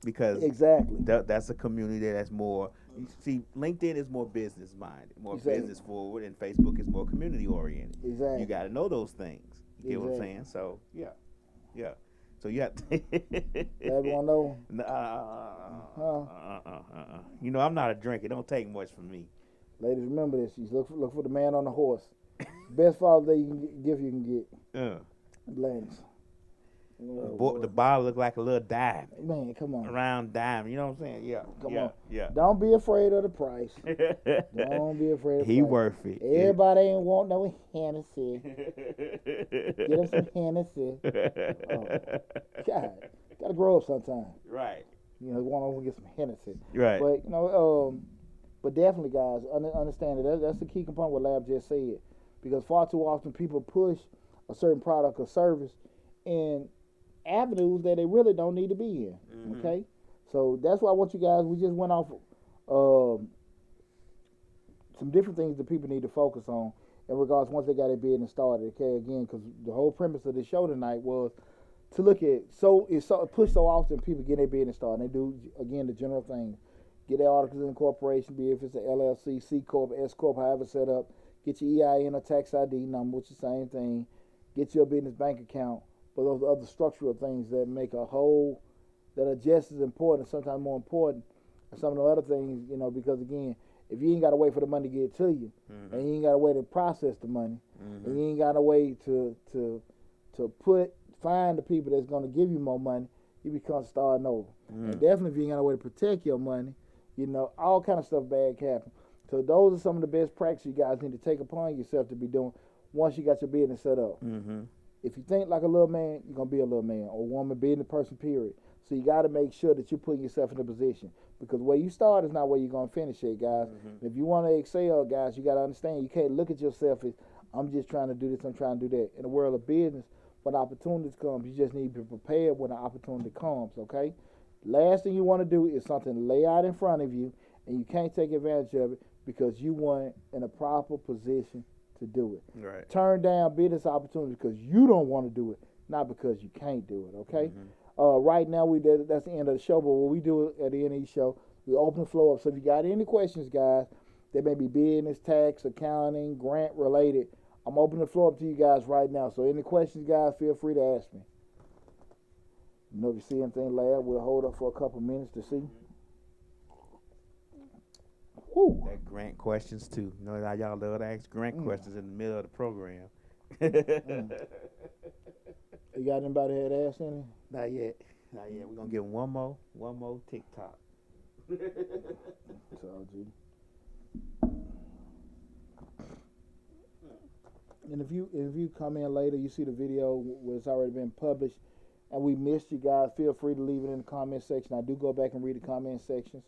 because exactly that's a community that's more. You see, LinkedIn is more business minded, more business forward, and Facebook is more community oriented. Exactly. You got to know those things. You get what I'm saying? So yeah. So you have to. Everyone know. You know, I'm not a drinker. It don't take much from me. Ladies, remember this. You look for the man on the horse. Best Father's Day you can get. Ladies. The bottle look like a little dime. Man, come on. A round dime. You know what I'm saying? Yeah. Come on. Yeah. Don't be afraid of the price. Don't be afraid of the price. He worth it. Everybody ain't want no Hennessy. Get him some Hennessy. God, gotta grow up sometime. Right. You know, want to get some Hennessy. Right. But, you know, but definitely, guys, understand that that's the key component what Lab just said. Because far too often people push a certain product or service in avenues that they really don't need to be in. Okay? So that's why I want you guys, we just went off some different things that people need to focus on in regards once they got their business started. Okay, again, because the whole premise of the show tonight was to look at, push so often people get their business started. They do, again, the general thing. Get their articles in the corporation, be if it's an LLC, C Corp, S Corp, however set up. Get your EIN or tax ID number, which is the same thing. Get your business bank account. But those other structural things that make a whole, that are just as important, sometimes more important, than some of the other things, you know, because again, if you ain't got to wait for the money to get to you, and you ain't got to wait to process the money, and you ain't got to wait to find the people that's going to give you more money, you become starting over. And definitely if you ain't got a way to protect your money, you know, all kind of stuff bad can happen. So those are some of the best practices you guys need to take upon yourself to be doing once you got your business set up. If you think like a little man, you're going to be a little man or woman, being a person, period. So you got to make sure that you're putting yourself in a position. Because where you start is not where you're going to finish it, guys. If you want to excel, guys, you got to understand you can't look at yourself as, I'm just trying to do this, I'm trying to do that. In the world of business, when opportunities come, you just need to be prepared when the opportunity comes, okay? Last thing you want to do is something lay out in front of you, and you can't take advantage of it because you weren't in a proper position to do it. Right. Turn down business opportunities because you don't want to do it, not because you can't do it, okay? Right now, that's the end of the show, but what we do at the end of the show, we open the floor up. So if you got any questions, guys, that may be business, tax, accounting, grant related, I'm opening the floor up to you guys right now. So any questions, guys, feel free to ask me. You know, if you see anything, Lab, we'll hold up for a couple minutes to see. Woo. That grant questions too. You know how y'all love to ask grant questions in the middle of the program. You got anybody that asked any? Not yet. We're gonna give one more TikTok. It's all G. And if you come in later, you see the video where it's already been published, and we missed you guys, feel free to leave it in the comment section. I do go back and read the comment sections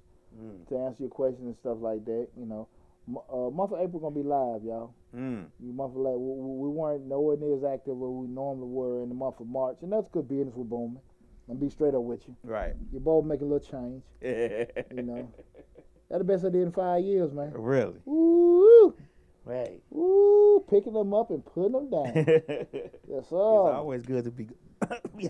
to answer your questions and stuff like that. You know, month of April gonna be live, y'all. Month of we weren't nowhere near as active as we normally were in the month of March, and that's good business with booming. I'm be straight up with you. Right. Your boy make a little change. You know, that's the best I did in 5 years, man. Really? Woo! Right. Woo! Picking them up and putting them down. Yes, sir. It's always good to be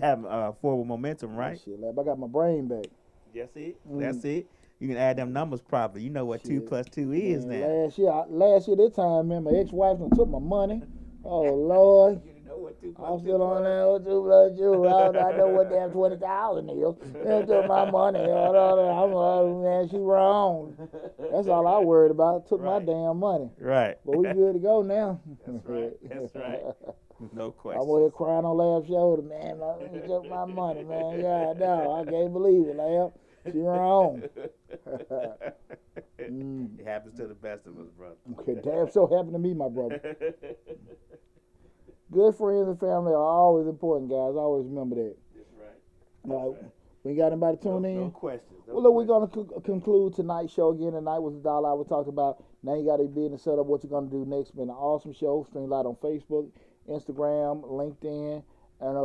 having forward momentum, right? Shit, like I got my brain back. That's it. That's it. You can add them numbers properly. You know what 2 + 2 is now. Last year this time, man, my ex-wife done took my money. Oh Lord. You know what 2 + 2 I'm still on there with 2 + 2. I know what damn 20,000 is. They took my money. Man, she wrong. That's all I worried about. Took my damn money. Right. But we good to go now. That's right. That's right. No question. I'm over here crying on Lab's shoulder, man. He took my money, man. God, no, I can't believe it, Lab. She wrong. It happens to the best of us, brother. Okay, damn so happened to me, my brother. Good friends and family are always important, guys. Always remember that. That's right. We got anybody tune in? No questions. Well, look, we're going to conclude tonight's show again. Tonight was the dollar hour. We talked about now you got to be in the setup, what you're going to do next. Been an awesome show. Stream live on Facebook, Instagram, LinkedIn, and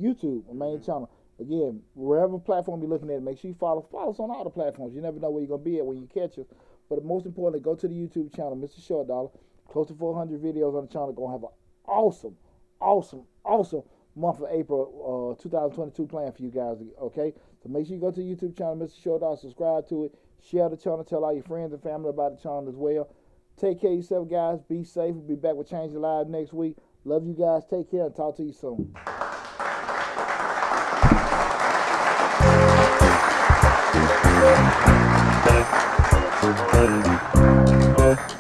YouTube, my main channel. Again, wherever platform you're looking at, make sure you follow us on all the platforms. You never know where you're going to be at when you catch us. But most importantly, go to the YouTube channel, Mr. Short Dollar. Close to 400 videos on the channel. Going to have an awesome month of April 2022 plan for you guys, okay? So make sure you go to the YouTube channel, Mr. Short Dollar, subscribe to it, share the channel, tell all your friends and family about the channel as well. Take care of yourself, guys. Be safe. We'll be back with Change Your Lives next week. Love you guys. Take care and talk to you soon. Thank you.